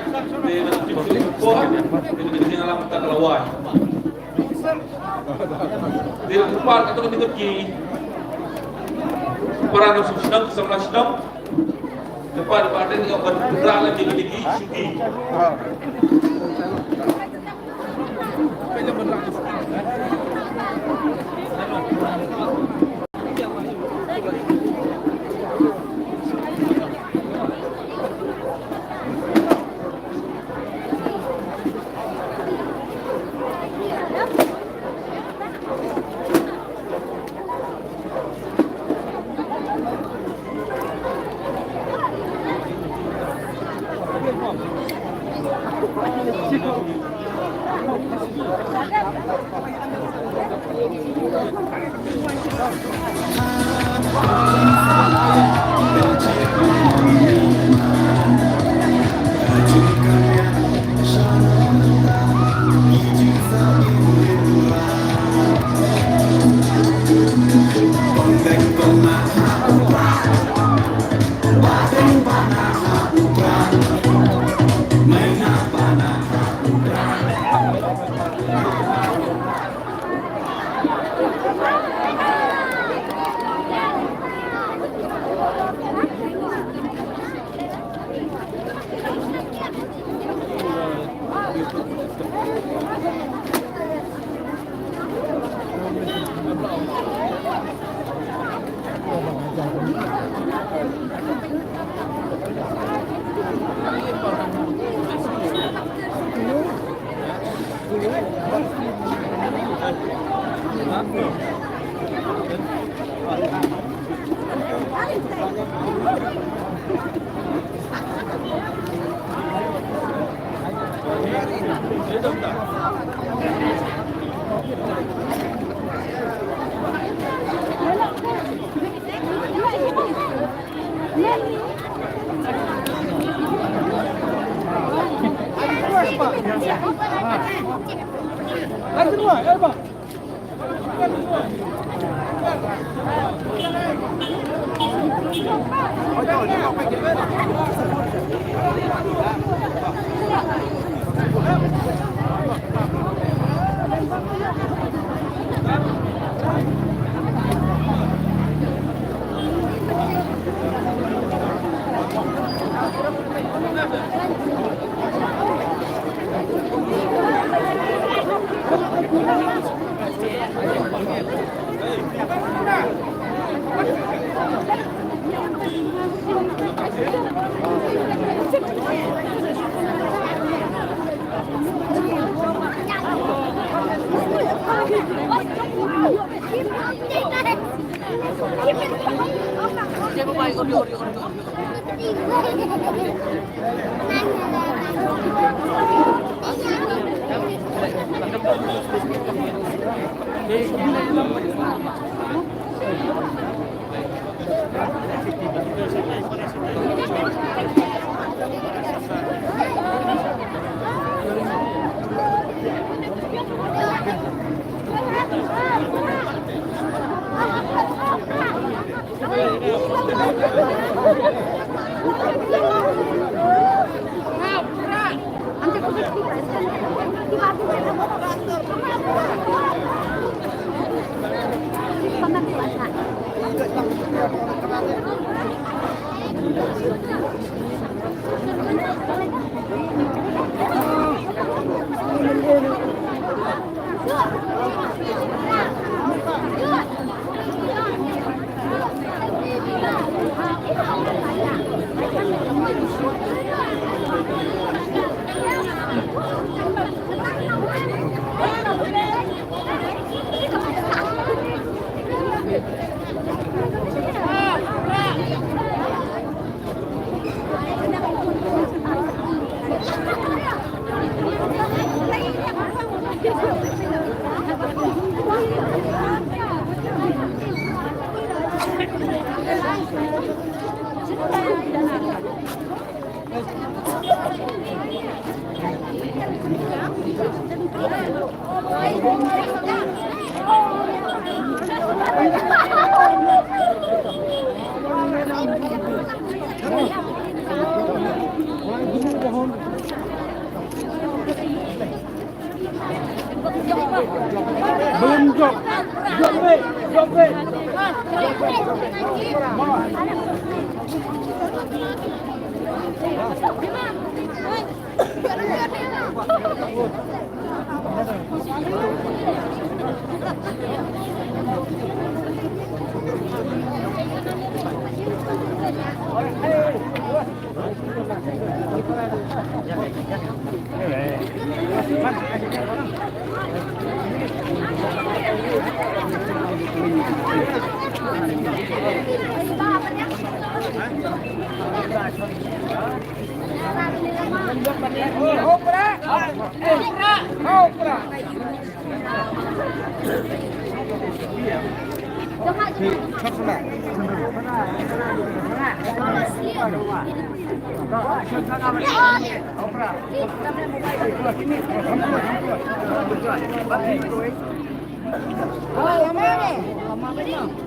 dengan alam tak lawan dia lupa atau dengan ki para sedang sama sedang depan pada ni akan berjalan di sugi